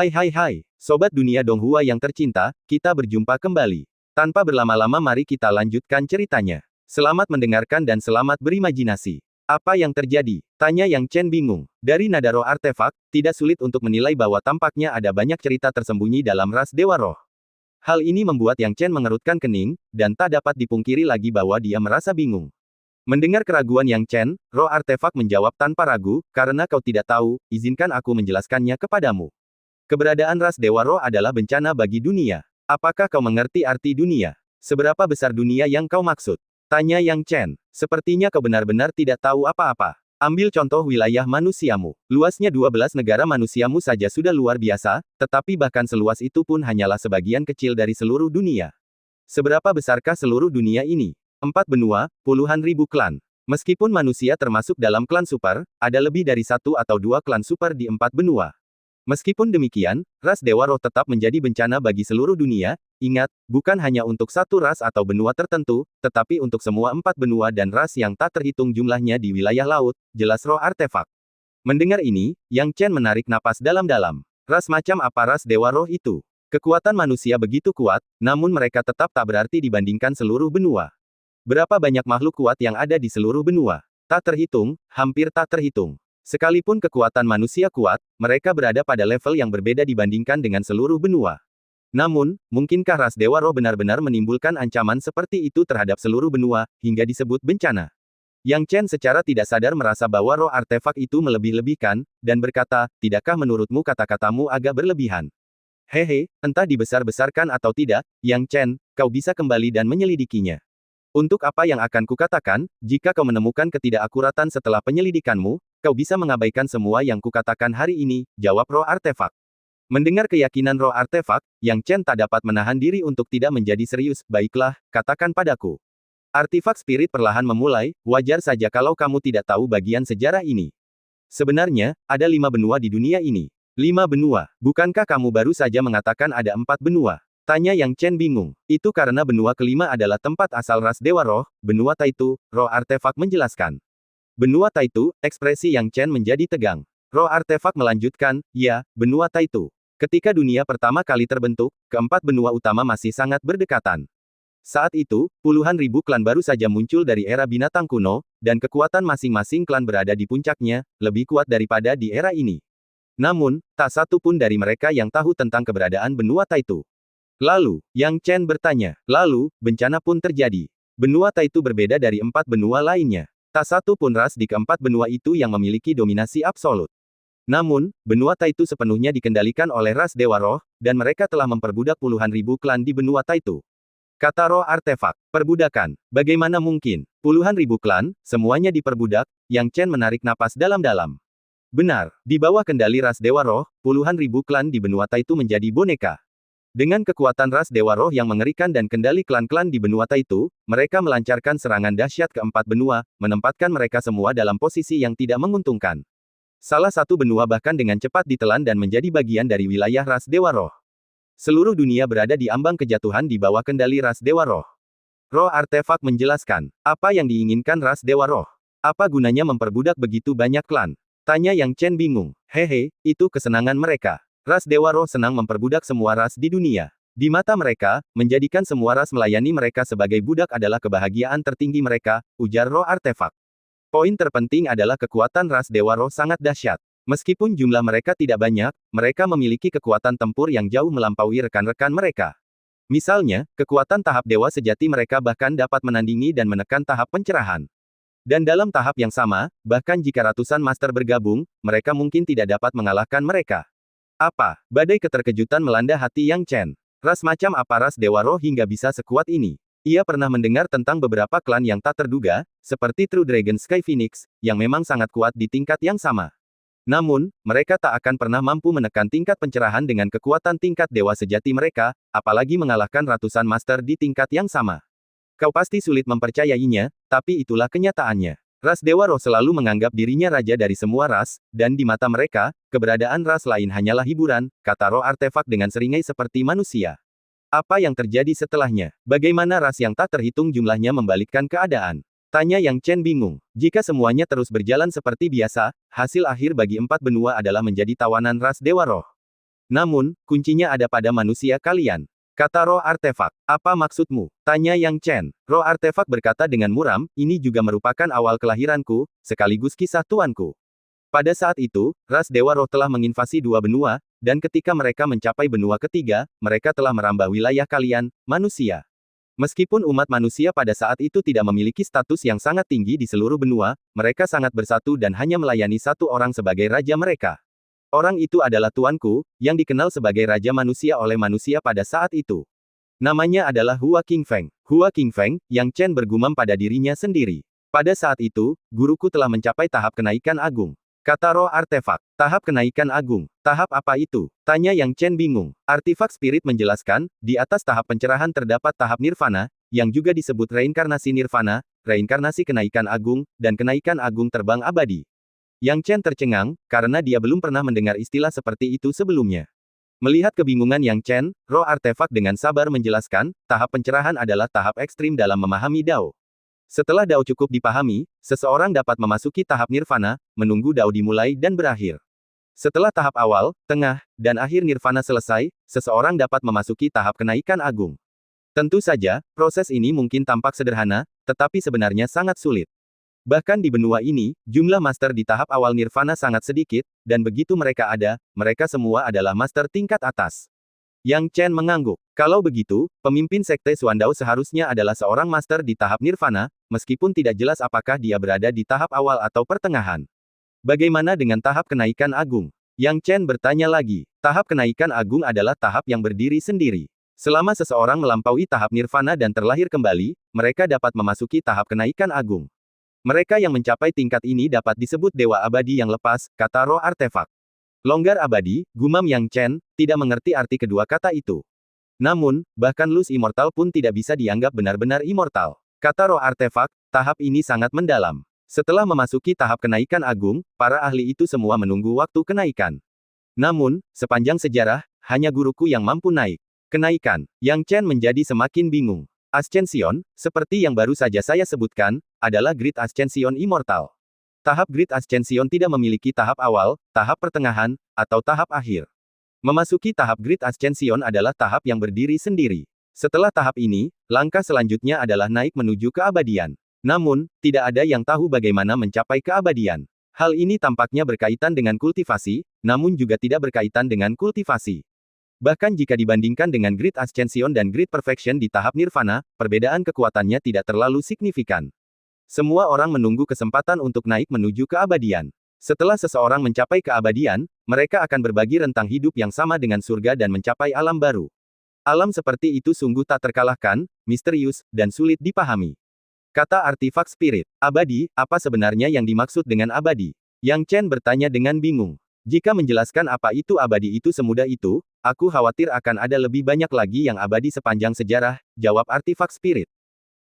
Hai, Sobat Dunia Donghua yang tercinta, kita berjumpa kembali. Tanpa berlama-lama mari kita lanjutkan ceritanya. Selamat mendengarkan dan selamat berimajinasi. Apa yang terjadi? Tanya Yang Chen bingung. Dari nada roh artefak, tidak sulit untuk menilai bahwa tampaknya ada banyak cerita tersembunyi dalam ras Dewa Roh. Hal ini membuat Yang Chen mengerutkan kening, dan tak dapat dipungkiri lagi bahwa dia merasa bingung. Mendengar keraguan Yang Chen, roh artefak menjawab tanpa ragu, karena kau tidak tahu, izinkan aku menjelaskannya kepadamu. Keberadaan ras Dewa Roh adalah bencana bagi dunia. Apakah kau mengerti arti dunia? Seberapa besar dunia yang kau maksud? Tanya Yang Chen. Sepertinya kau benar-benar tidak tahu apa-apa. Ambil contoh wilayah manusiamu. Luasnya 12 negara manusiamu saja sudah luar biasa, tetapi bahkan seluas itu pun hanyalah sebagian kecil dari seluruh dunia. Seberapa besarkah seluruh dunia ini? 4 benua, puluhan ribu klan. Meskipun manusia termasuk dalam klan super, ada lebih dari 1 atau 2 klan super di 4 benua. Meskipun demikian, ras Dewa Roh tetap menjadi bencana bagi seluruh dunia. Ingat, bukan hanya untuk satu ras atau benua tertentu, tetapi untuk semua 4 benua dan ras yang tak terhitung jumlahnya di wilayah laut, jelas roh artefak. Mendengar ini, Yang Chen menarik napas dalam-dalam. Ras macam apa ras Dewa Roh itu? Kekuatan manusia begitu kuat, namun mereka tetap tak berarti dibandingkan seluruh benua. Berapa banyak makhluk kuat yang ada di seluruh benua? Tak terhitung, hampir tak terhitung. Sekalipun kekuatan manusia kuat, mereka berada pada level yang berbeda dibandingkan dengan seluruh benua. Namun, mungkinkah ras Dewa Roh benar-benar menimbulkan ancaman seperti itu terhadap seluruh benua, hingga disebut bencana? Yang Chen secara tidak sadar merasa bahwa roh artefak itu melebih-lebihkan, dan berkata, tidakkah menurutmu kata-katamu agak berlebihan? Hehe, entah dibesar-besarkan atau tidak, Yang Chen, kau bisa kembali dan menyelidikinya. Untuk apa yang akan kukatakan, jika kau menemukan ketidakakuratan setelah penyelidikanmu, kau bisa mengabaikan semua yang kukatakan hari ini, jawab roh artefak. Mendengar keyakinan roh artefak, Yang Chen tak dapat menahan diri untuk tidak menjadi serius. Baiklah, katakan padaku. Artifak spirit perlahan memulai, wajar saja kalau kamu tidak tahu bagian sejarah ini. Sebenarnya, ada 5 benua di dunia ini. 5 benua, bukankah kamu baru saja mengatakan ada 4 benua? Tanya Yang Chen bingung. Itu karena benua kelima adalah tempat asal ras Dewa Roh, benua Taitu, roh artefak menjelaskan. Benua Taitu, ekspresi Yang Chen menjadi tegang. Roh artefak melanjutkan, ya, benua Taitu. Ketika dunia pertama kali terbentuk, keempat benua utama masih sangat berdekatan. Saat itu, puluhan ribu klan baru saja muncul dari era binatang kuno, dan kekuatan masing-masing klan berada di puncaknya, lebih kuat daripada di era ini. Namun, tak satu pun dari mereka yang tahu tentang keberadaan benua Taitu. Lalu, Yang Chen bertanya, lalu, bencana pun terjadi. Benua Taitu berbeda dari 4 benua lainnya. Tak satu pun ras di keempat benua itu yang memiliki dominasi absolut. Namun, benua Taitu sepenuhnya dikendalikan oleh ras Dewa Roh, dan mereka telah memperbudak puluhan ribu klan di benua Taitu. Kata roh artefak, perbudakan. Bagaimana mungkin? Puluhan ribu klan, semuanya diperbudak. Yang Chen menarik napas dalam-dalam. Benar, di bawah kendali ras Dewa Roh, puluhan ribu klan di benua Taitu menjadi boneka. Dengan kekuatan ras Dewa Roh yang mengerikan dan kendali klan-klan di benua Taitu, mereka melancarkan serangan dahsyat ke 4 benua, menempatkan mereka semua dalam posisi yang tidak menguntungkan. Salah satu benua bahkan dengan cepat ditelan dan menjadi bagian dari wilayah ras Dewa Roh. Seluruh dunia berada di ambang kejatuhan di bawah kendali ras Dewa Roh. Roh artefak menjelaskan, apa yang diinginkan ras Dewa Roh? Apa gunanya memperbudak begitu banyak klan? Tanya Yang Chen bingung. Hehe, itu kesenangan mereka. Ras Dewa Roh senang memperbudak semua ras di dunia. Di mata mereka, menjadikan semua ras melayani mereka sebagai budak adalah kebahagiaan tertinggi mereka, ujar roh artefak. Poin terpenting adalah kekuatan ras Dewa Roh sangat dahsyat. Meskipun jumlah mereka tidak banyak, mereka memiliki kekuatan tempur yang jauh melampaui rekan-rekan mereka. Misalnya, kekuatan tahap dewa sejati mereka bahkan dapat menandingi dan menekan tahap pencerahan. Dan dalam tahap yang sama, bahkan jika ratusan master bergabung, mereka mungkin tidak dapat mengalahkan mereka. Apa? Badai keterkejutan melanda hati Yang Chen. Ras macam apa ras Dewa Roh hingga bisa sekuat ini? Ia pernah mendengar tentang beberapa klan yang tak terduga, seperti True Dragon Sky Phoenix, yang memang sangat kuat di tingkat yang sama. Namun, mereka tak akan pernah mampu menekan tingkat pencerahan dengan kekuatan tingkat dewa sejati mereka, apalagi mengalahkan ratusan master di tingkat yang sama. Kau pasti sulit mempercayainya, tapi itulah kenyataannya. Ras Dewa Roh selalu menganggap dirinya raja dari semua ras, dan di mata mereka, keberadaan ras lain hanyalah hiburan, kata roh artefak dengan seringai seperti manusia. Apa yang terjadi setelahnya? Bagaimana ras yang tak terhitung jumlahnya membalikkan keadaan? Tanya Yang Chen bingung. Jika semuanya terus berjalan seperti biasa, hasil akhir bagi 4 benua adalah menjadi tawanan ras Dewa Roh. Namun, kuncinya ada pada manusia kalian. Kata roh artefak. Apa maksudmu? Tanya Yang Chen. Roh artefak berkata dengan muram, ini juga merupakan awal kelahiranku, sekaligus kisah tuanku. Pada saat itu, ras Dewa Roh telah menginvasi dua benua, dan ketika mereka mencapai benua ketiga, mereka telah merambah wilayah kalian, manusia. Meskipun umat manusia pada saat itu tidak memiliki status yang sangat tinggi di seluruh benua, mereka sangat bersatu dan hanya melayani satu orang sebagai raja mereka. Orang itu adalah tuanku, yang dikenal sebagai raja manusia oleh manusia pada saat itu. Namanya adalah Hua Qingfeng. Hua Qingfeng, Yang Chen bergumam pada dirinya sendiri. Pada saat itu, guruku telah mencapai tahap kenaikan agung. Kata roh artefak. Tahap kenaikan agung. Tahap apa itu? Tanya Yang Chen bingung. Artifak spirit menjelaskan, di atas tahap pencerahan terdapat tahap nirvana, yang juga disebut reinkarnasi nirvana, reinkarnasi kenaikan agung, dan kenaikan agung terbang abadi. Yang Chen tercengang, karena dia belum pernah mendengar istilah seperti itu sebelumnya. Melihat kebingungan Yang Chen, roh artefak dengan sabar menjelaskan, tahap pencerahan adalah tahap ekstrim dalam memahami Dao. Setelah Dao cukup dipahami, seseorang dapat memasuki tahap nirvana, menunggu Dao dimulai dan berakhir. Setelah tahap awal, tengah, dan akhir nirvana selesai, seseorang dapat memasuki tahap kenaikan agung. Tentu saja, proses ini mungkin tampak sederhana, tetapi sebenarnya sangat sulit. Bahkan di benua ini, jumlah master di tahap awal nirvana sangat sedikit, dan begitu mereka ada, mereka semua adalah master tingkat atas. Yang Chen mengangguk. Kalau begitu, pemimpin Sekte Xuandao seharusnya adalah seorang master di tahap nirvana, meskipun tidak jelas apakah dia berada di tahap awal atau pertengahan. Bagaimana dengan tahap kenaikan agung? Yang Chen bertanya lagi. Tahap kenaikan agung adalah tahap yang berdiri sendiri. Selama seseorang melampaui tahap nirvana dan terlahir kembali, mereka dapat memasuki tahap kenaikan agung. Mereka yang mencapai tingkat ini dapat disebut Dewa Abadi yang lepas, kata roh artefak. Longgar abadi, gumam Yang Chen, tidak mengerti arti kedua kata itu. Namun, bahkan Luz Immortal pun tidak bisa dianggap benar-benar immortal. Kata roh artefak, tahap ini sangat mendalam. Setelah memasuki tahap kenaikan agung, para ahli itu semua menunggu waktu kenaikan. Namun, sepanjang sejarah, hanya guruku yang mampu naik. Kenaikan. Yang Chen menjadi semakin bingung. Ascension, seperti yang baru saja saya sebutkan, adalah Great Ascension Immortal. Tahap Great Ascension tidak memiliki tahap awal, tahap pertengahan, atau tahap akhir. Memasuki tahap Great Ascension adalah tahap yang berdiri sendiri. Setelah tahap ini, langkah selanjutnya adalah naik menuju keabadian. Namun, tidak ada yang tahu bagaimana mencapai keabadian. Hal ini tampaknya berkaitan dengan kultivasi, namun juga tidak berkaitan dengan kultivasi. Bahkan jika dibandingkan dengan Great Ascension dan Great Perfection di tahap Nirvana, perbedaan kekuatannya tidak terlalu signifikan. Semua orang menunggu kesempatan untuk naik menuju keabadian. Setelah seseorang mencapai keabadian, mereka akan berbagi rentang hidup yang sama dengan surga dan mencapai alam baru. Alam seperti itu sungguh tak terkalahkan, misterius, dan sulit dipahami. Kata artifak spirit, abadi, apa sebenarnya yang dimaksud dengan abadi? Yang Chen bertanya dengan bingung. Jika menjelaskan apa itu abadi itu semudah itu, aku khawatir akan ada lebih banyak lagi yang abadi sepanjang sejarah, jawab artifak spirit.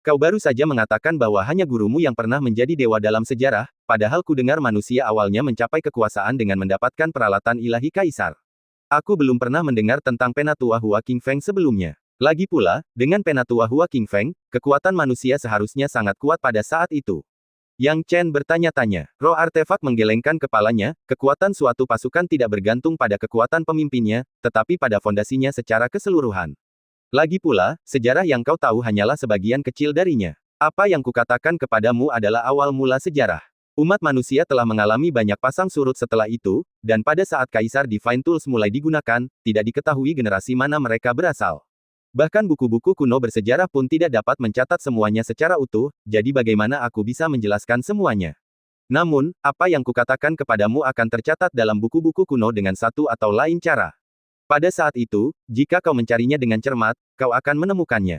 Kau baru saja mengatakan bahwa hanya gurumu yang pernah menjadi dewa dalam sejarah, padahal ku dengar manusia awalnya mencapai kekuasaan dengan mendapatkan peralatan ilahi kaisar. Aku belum pernah mendengar tentang Penatua Hua Qingfeng sebelumnya. Lagi pula, dengan Penatua Hua Qingfeng, kekuatan manusia seharusnya sangat kuat pada saat itu. Yang Chen bertanya-tanya. Roh artefak menggelengkan kepalanya, kekuatan suatu pasukan tidak bergantung pada kekuatan pemimpinnya, tetapi pada fondasinya secara keseluruhan. Lagi pula, sejarah yang kau tahu hanyalah sebagian kecil darinya. Apa yang kukatakan kepadamu adalah awal mula sejarah. Umat manusia telah mengalami banyak pasang surut setelah itu, dan pada saat Kaisar Divine Tools mulai digunakan, tidak diketahui generasi mana mereka berasal. Bahkan buku-buku kuno bersejarah pun tidak dapat mencatat semuanya secara utuh, jadi bagaimana aku bisa menjelaskan semuanya? Namun, apa yang kukatakan kepadamu akan tercatat dalam buku-buku kuno dengan satu atau lain cara. Pada saat itu, jika kau mencarinya dengan cermat, kau akan menemukannya.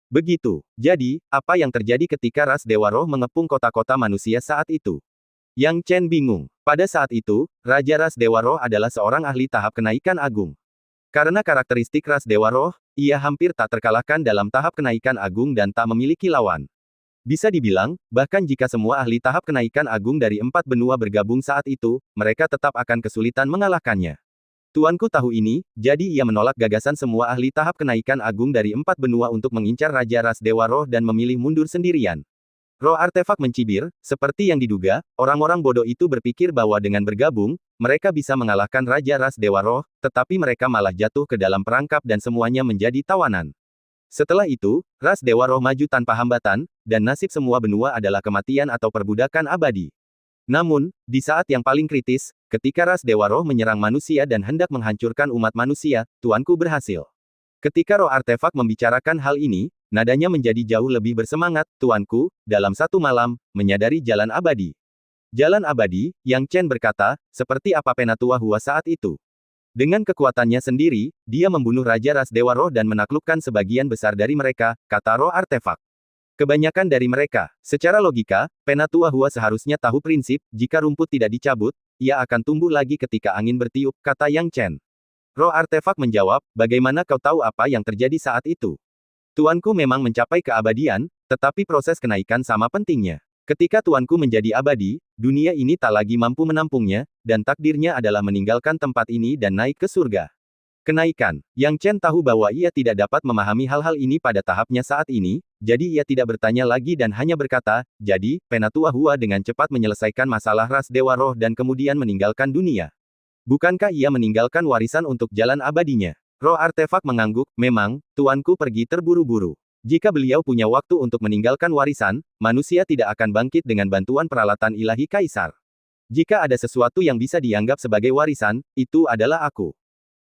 Begitu. Jadi, apa yang terjadi ketika ras Dewa Roh mengepung kota-kota manusia saat itu? Yang Chen bingung. Pada saat itu, Raja ras Dewa Roh adalah seorang ahli tahap kenaikan agung. Karena karakteristik ras Dewa Roh, ia hampir tak terkalahkan dalam tahap kenaikan agung dan tak memiliki lawan. Bisa dibilang, bahkan jika semua ahli tahap kenaikan agung dari 4 benua bergabung saat itu, mereka tetap akan kesulitan mengalahkannya. Tuanku tahu ini, jadi ia menolak gagasan semua ahli tahap kenaikan agung dari 4 benua untuk mengincar Raja ras Dewa Roh dan memilih mundur sendirian. Roh artefak mencibir, seperti yang diduga, orang-orang bodoh itu berpikir bahwa dengan bergabung, mereka bisa mengalahkan Raja Ras Dewa Roh, tetapi mereka malah jatuh ke dalam perangkap dan semuanya menjadi tawanan. Setelah itu, Ras Dewa Roh maju tanpa hambatan, dan nasib semua benua adalah kematian atau perbudakan abadi. Namun, di saat yang paling kritis, ketika Ras Dewa Roh menyerang manusia dan hendak menghancurkan umat manusia, tuanku berhasil. Ketika roh artefak membicarakan hal ini, nadanya menjadi jauh lebih bersemangat, tuanku, dalam satu malam, menyadari jalan abadi. Jalan abadi, Yang Chen berkata, seperti apa Penatua Hua saat itu. Dengan kekuatannya sendiri, dia membunuh Raja Ras Dewa Roh dan menaklukkan sebagian besar dari mereka, kata roh artefak. Kebanyakan dari mereka, secara logika, Penatua Hua seharusnya tahu prinsip, jika rumput tidak dicabut, ia akan tumbuh lagi ketika angin bertiup, kata Yang Chen. Roh artefak menjawab, bagaimana kau tahu apa yang terjadi saat itu? Tuanku memang mencapai keabadian, tetapi proses kenaikan sama pentingnya. Ketika tuanku menjadi abadi, dunia ini tak lagi mampu menampungnya, dan takdirnya adalah meninggalkan tempat ini dan naik ke surga. Kenaikan. Yang Chen tahu bahwa ia tidak dapat memahami hal-hal ini pada tahapnya saat ini, jadi ia tidak bertanya lagi dan hanya berkata, jadi, Penatua Hua dengan cepat menyelesaikan masalah Ras Dewa Roh dan kemudian meninggalkan dunia. Bukankah ia meninggalkan warisan untuk jalan abadinya? Roh artefak mengangguk, memang, tuanku pergi terburu-buru. Jika beliau punya waktu untuk meninggalkan warisan, manusia tidak akan bangkit dengan bantuan peralatan ilahi kaisar. Jika ada sesuatu yang bisa dianggap sebagai warisan, itu adalah aku.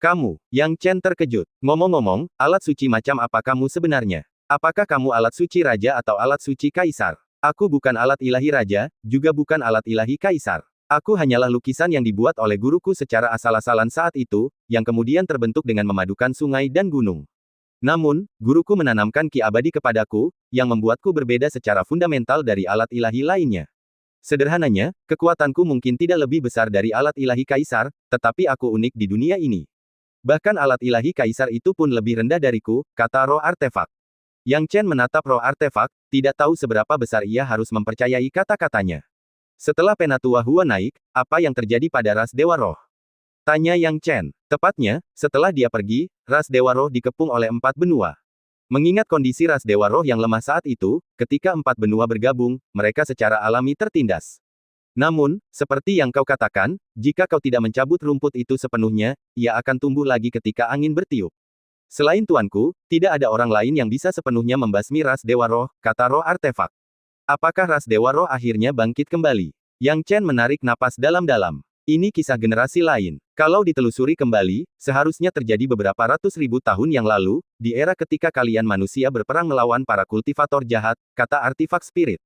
Kamu, Yang Chen terkejut. Ngomong-ngomong, alat suci macam apa kamu sebenarnya? Apakah kamu alat suci raja atau alat suci kaisar? Aku bukan alat ilahi raja, juga bukan alat ilahi kaisar. Aku hanyalah lukisan yang dibuat oleh guruku secara asal-asalan saat itu, yang kemudian terbentuk dengan memadukan sungai dan gunung. Namun, guruku menanamkan ki abadi kepadaku, yang membuatku berbeda secara fundamental dari alat ilahi lainnya. Sederhananya, kekuatanku mungkin tidak lebih besar dari alat ilahi kaisar, tetapi aku unik di dunia ini. Bahkan alat ilahi kaisar itu pun lebih rendah dariku, kata roh artefak. Yang Chen menatap roh artefak, tidak tahu seberapa besar ia harus mempercayai kata-katanya. Setelah Penatua Hua naik, apa yang terjadi pada Ras Dewa Roh? Tanya Yang Chen. Tepatnya, setelah dia pergi, Ras Dewa Roh dikepung oleh 4 benua. Mengingat kondisi Ras Dewa Roh yang lemah saat itu, ketika 4 benua bergabung, mereka secara alami tertindas. Namun, seperti yang kau katakan, jika kau tidak mencabut rumput itu sepenuhnya, ia akan tumbuh lagi ketika angin bertiup. Selain tuanku, tidak ada orang lain yang bisa sepenuhnya membasmi Ras Dewa Roh, kata roh artefak. Apakah Ras Dewa Roh akhirnya bangkit kembali? Yang Chen menarik napas dalam-dalam. Ini kisah generasi lain. Kalau ditelusuri kembali, seharusnya terjadi beberapa ratus ribu tahun yang lalu, di era ketika kalian manusia berperang melawan para kultivator jahat, kata artifak spirit.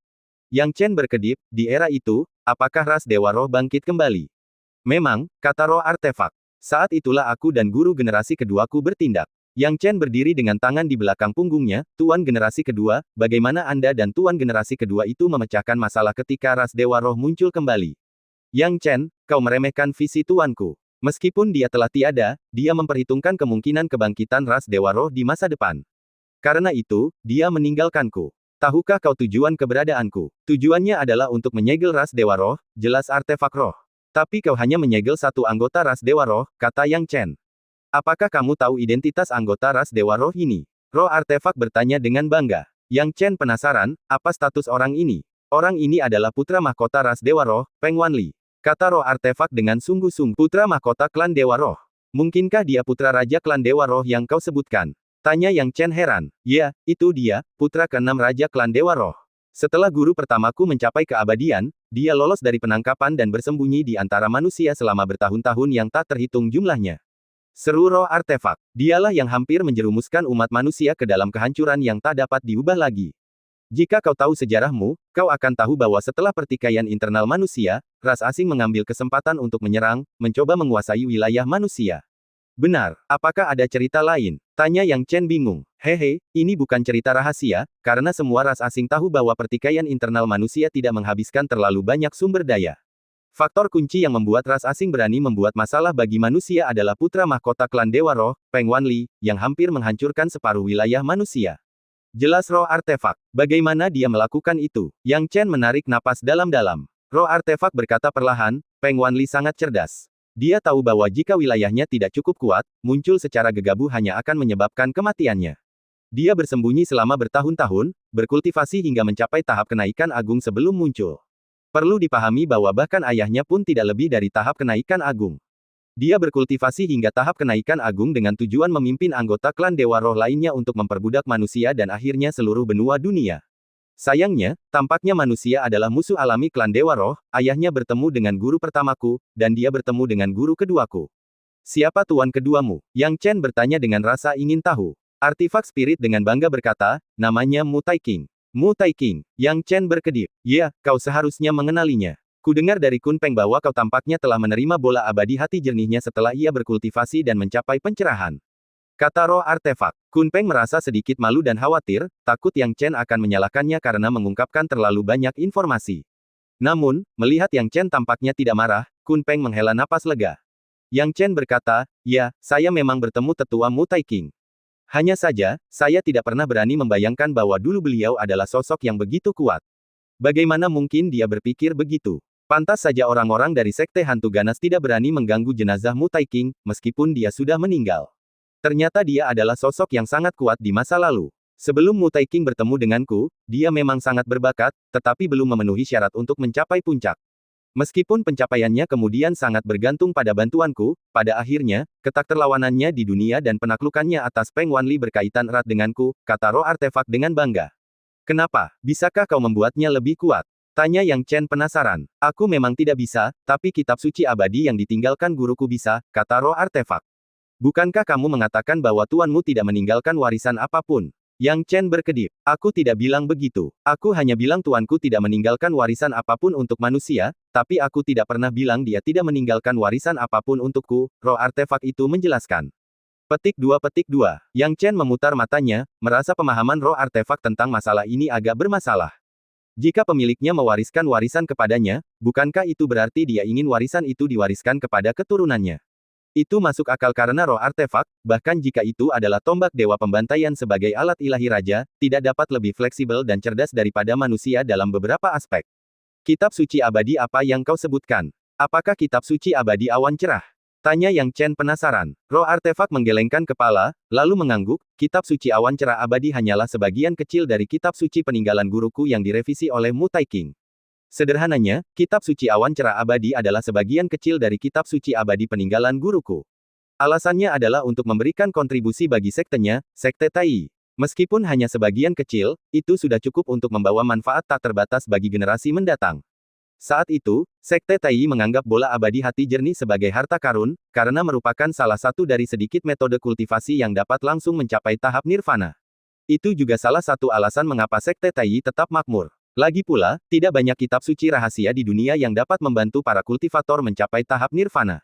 Yang Chen berkedip, di era itu, apakah Ras Dewa Roh bangkit kembali? Memang, kata roh artefak. Saat itulah aku dan guru generasi keduaku bertindak. Yang Chen berdiri dengan tangan di belakang punggungnya, Tuan generasi kedua, bagaimana Anda dan Tuan generasi kedua itu memecahkan masalah ketika Ras Dewa Roh muncul kembali? Yang Chen, kau meremehkan visi tuanku. Meskipun dia telah tiada, dia memperhitungkan kemungkinan kebangkitan Ras Dewa Roh di masa depan. Karena itu, dia meninggalkanku. Tahukah kau tujuan keberadaanku? Tujuannya adalah untuk menyegel Ras Dewa Roh, jelas artefak roh. Tapi kau hanya menyegel satu anggota Ras Dewa Roh, kata Yang Chen. Apakah kamu tahu identitas anggota Ras Dewa Roh ini? Roh artefak bertanya dengan bangga. Yang Chen penasaran, apa status orang ini? Orang ini adalah putra mahkota Ras Dewa Roh, Peng Wanli. Kata roh artefak dengan sungguh-sungguh. Putra mahkota klan Dewa Roh. Mungkinkah dia putra raja klan Dewa Roh yang kau sebutkan? Tanya Yang Chen heran. Ya, itu dia, putra ke-6 raja klan Dewa Roh. Setelah guru pertamaku mencapai keabadian, dia lolos dari penangkapan dan bersembunyi di antara manusia selama bertahun-tahun yang tak terhitung jumlahnya. Seru roh artefak. Dialah yang hampir menjerumuskan umat manusia ke dalam kehancuran yang tak dapat diubah lagi. Jika kau tahu sejarahmu, kau akan tahu bahwa setelah pertikaian internal manusia, ras asing mengambil kesempatan untuk menyerang, mencoba menguasai wilayah manusia. Benar, apakah ada cerita lain? Tanya Yang Chen bingung. Hehe, ini bukan cerita rahasia, karena semua ras asing tahu bahwa pertikaian internal manusia tidak menghabiskan terlalu banyak sumber daya. Faktor kunci yang membuat ras asing berani membuat masalah bagi manusia adalah putra mahkota klan Dewa Roh, Peng Wanli, yang hampir menghancurkan separuh wilayah manusia. Jelas roh artefak. Bagaimana dia melakukan itu? Yang Chen menarik napas dalam-dalam. Roh artefak berkata perlahan, Peng Wanli sangat cerdas. Dia tahu bahwa jika wilayahnya tidak cukup kuat, muncul secara gegabah hanya akan menyebabkan kematiannya. Dia bersembunyi selama bertahun-tahun, berkultivasi hingga mencapai tahap kenaikan agung sebelum muncul. Perlu dipahami bahwa bahkan ayahnya pun tidak lebih dari tahap kenaikan agung. Dia berkultivasi hingga tahap kenaikan agung dengan tujuan memimpin anggota klan Dewa Roh lainnya untuk memperbudak manusia dan akhirnya seluruh benua dunia. Sayangnya, tampaknya manusia adalah musuh alami klan Dewa Roh, ayahnya bertemu dengan guru pertamaku, dan dia bertemu dengan guru keduaku. Siapa tuan keduamu? Yang Chen bertanya dengan rasa ingin tahu. Artifak spirit dengan bangga berkata, namanya Mu Tai King. Mu Tai King. Yang Chen berkedip. Ya, kau seharusnya mengenalinya. Kudengar dari Kun Peng bahwa kau tampaknya telah menerima bola abadi hati jernihnya setelah ia berkultivasi dan mencapai pencerahan. Kata roh artefak. Kun Peng merasa sedikit malu dan khawatir, takut Yang Chen akan menyalahkannya karena mengungkapkan terlalu banyak informasi. Namun, melihat Yang Chen tampaknya tidak marah, Kun Peng menghela napas lega. Yang Chen berkata, ya, saya memang bertemu tetua Mu Tai King. Hanya saja, saya tidak pernah berani membayangkan bahwa dulu beliau adalah sosok yang begitu kuat. Bagaimana mungkin dia berpikir begitu? Pantas saja orang-orang dari Sekte Hantu Ganas tidak berani mengganggu jenazah Mu Tai King, meskipun dia sudah meninggal. Ternyata dia adalah sosok yang sangat kuat di masa lalu. Sebelum Mu Tai King bertemu denganku, dia memang sangat berbakat, tetapi belum memenuhi syarat untuk mencapai puncak. Meskipun pencapaiannya kemudian sangat bergantung pada bantuanku, pada akhirnya, ketakterlawanannya di dunia dan penaklukannya atas Peng Wanli berkaitan erat denganku, kata roh artefak dengan bangga. Kenapa? Bisakah kau membuatnya lebih kuat? Tanya Yang Chen penasaran. Aku memang tidak bisa, tapi kitab suci abadi yang ditinggalkan guruku bisa, kata roh artefak. Bukankah kamu mengatakan bahwa tuanmu tidak meninggalkan warisan apapun? Yang Chen berkedip. Aku tidak bilang begitu. Aku hanya bilang tuanku tidak meninggalkan warisan apapun untuk manusia, tapi aku tidak pernah bilang dia tidak meninggalkan warisan apapun untukku, roh artefak itu menjelaskan. Petik 2. Yang Chen memutar matanya, merasa pemahaman roh artefak tentang masalah ini agak bermasalah. Jika pemiliknya mewariskan warisan kepadanya, bukankah itu berarti dia ingin warisan itu diwariskan kepada keturunannya? Itu masuk akal karena roh artefak, bahkan jika itu adalah tombak dewa pembantaian sebagai alat ilahi raja, tidak dapat lebih fleksibel dan cerdas daripada manusia dalam beberapa aspek. Kitab suci abadi apa yang kau sebutkan? Apakah kitab suci abadi awan cerah? Tanya Yang Chen penasaran. Roh artefak menggelengkan kepala, lalu mengangguk, kitab suci awan cerah abadi hanyalah sebagian kecil dari kitab suci peninggalan guruku yang direvisi oleh Mu Tai King. Sederhananya, kitab suci awan cerah abadi adalah sebagian kecil dari kitab suci abadi peninggalan guruku. Alasannya adalah untuk memberikan kontribusi bagi sektenya, Sekte Tai. Meskipun hanya sebagian kecil, itu sudah cukup untuk membawa manfaat tak terbatas bagi generasi mendatang. Saat itu, Sekte Tai menganggap bola abadi hati jernih sebagai harta karun, karena merupakan salah satu dari sedikit metode kultivasi yang dapat langsung mencapai tahap nirvana. Itu juga salah satu alasan mengapa Sekte Tai tetap makmur. Lagi pula, tidak banyak kitab suci rahasia di dunia yang dapat membantu para kultivator mencapai tahap nirvana.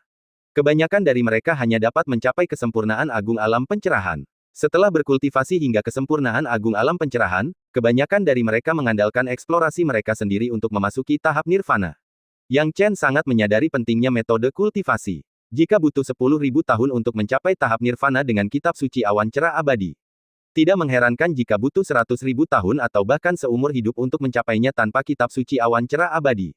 Kebanyakan dari mereka hanya dapat mencapai kesempurnaan agung alam pencerahan. Setelah berkultivasi hingga kesempurnaan agung alam pencerahan, kebanyakan dari mereka mengandalkan eksplorasi mereka sendiri untuk memasuki tahap nirvana. Yang Chen sangat menyadari pentingnya metode kultivasi. Jika butuh 10.000 tahun untuk mencapai tahap nirvana dengan kitab suci awan cerah abadi. Tidak mengherankan jika butuh 100.000 tahun atau bahkan seumur hidup untuk mencapainya tanpa kitab suci awan cerah abadi.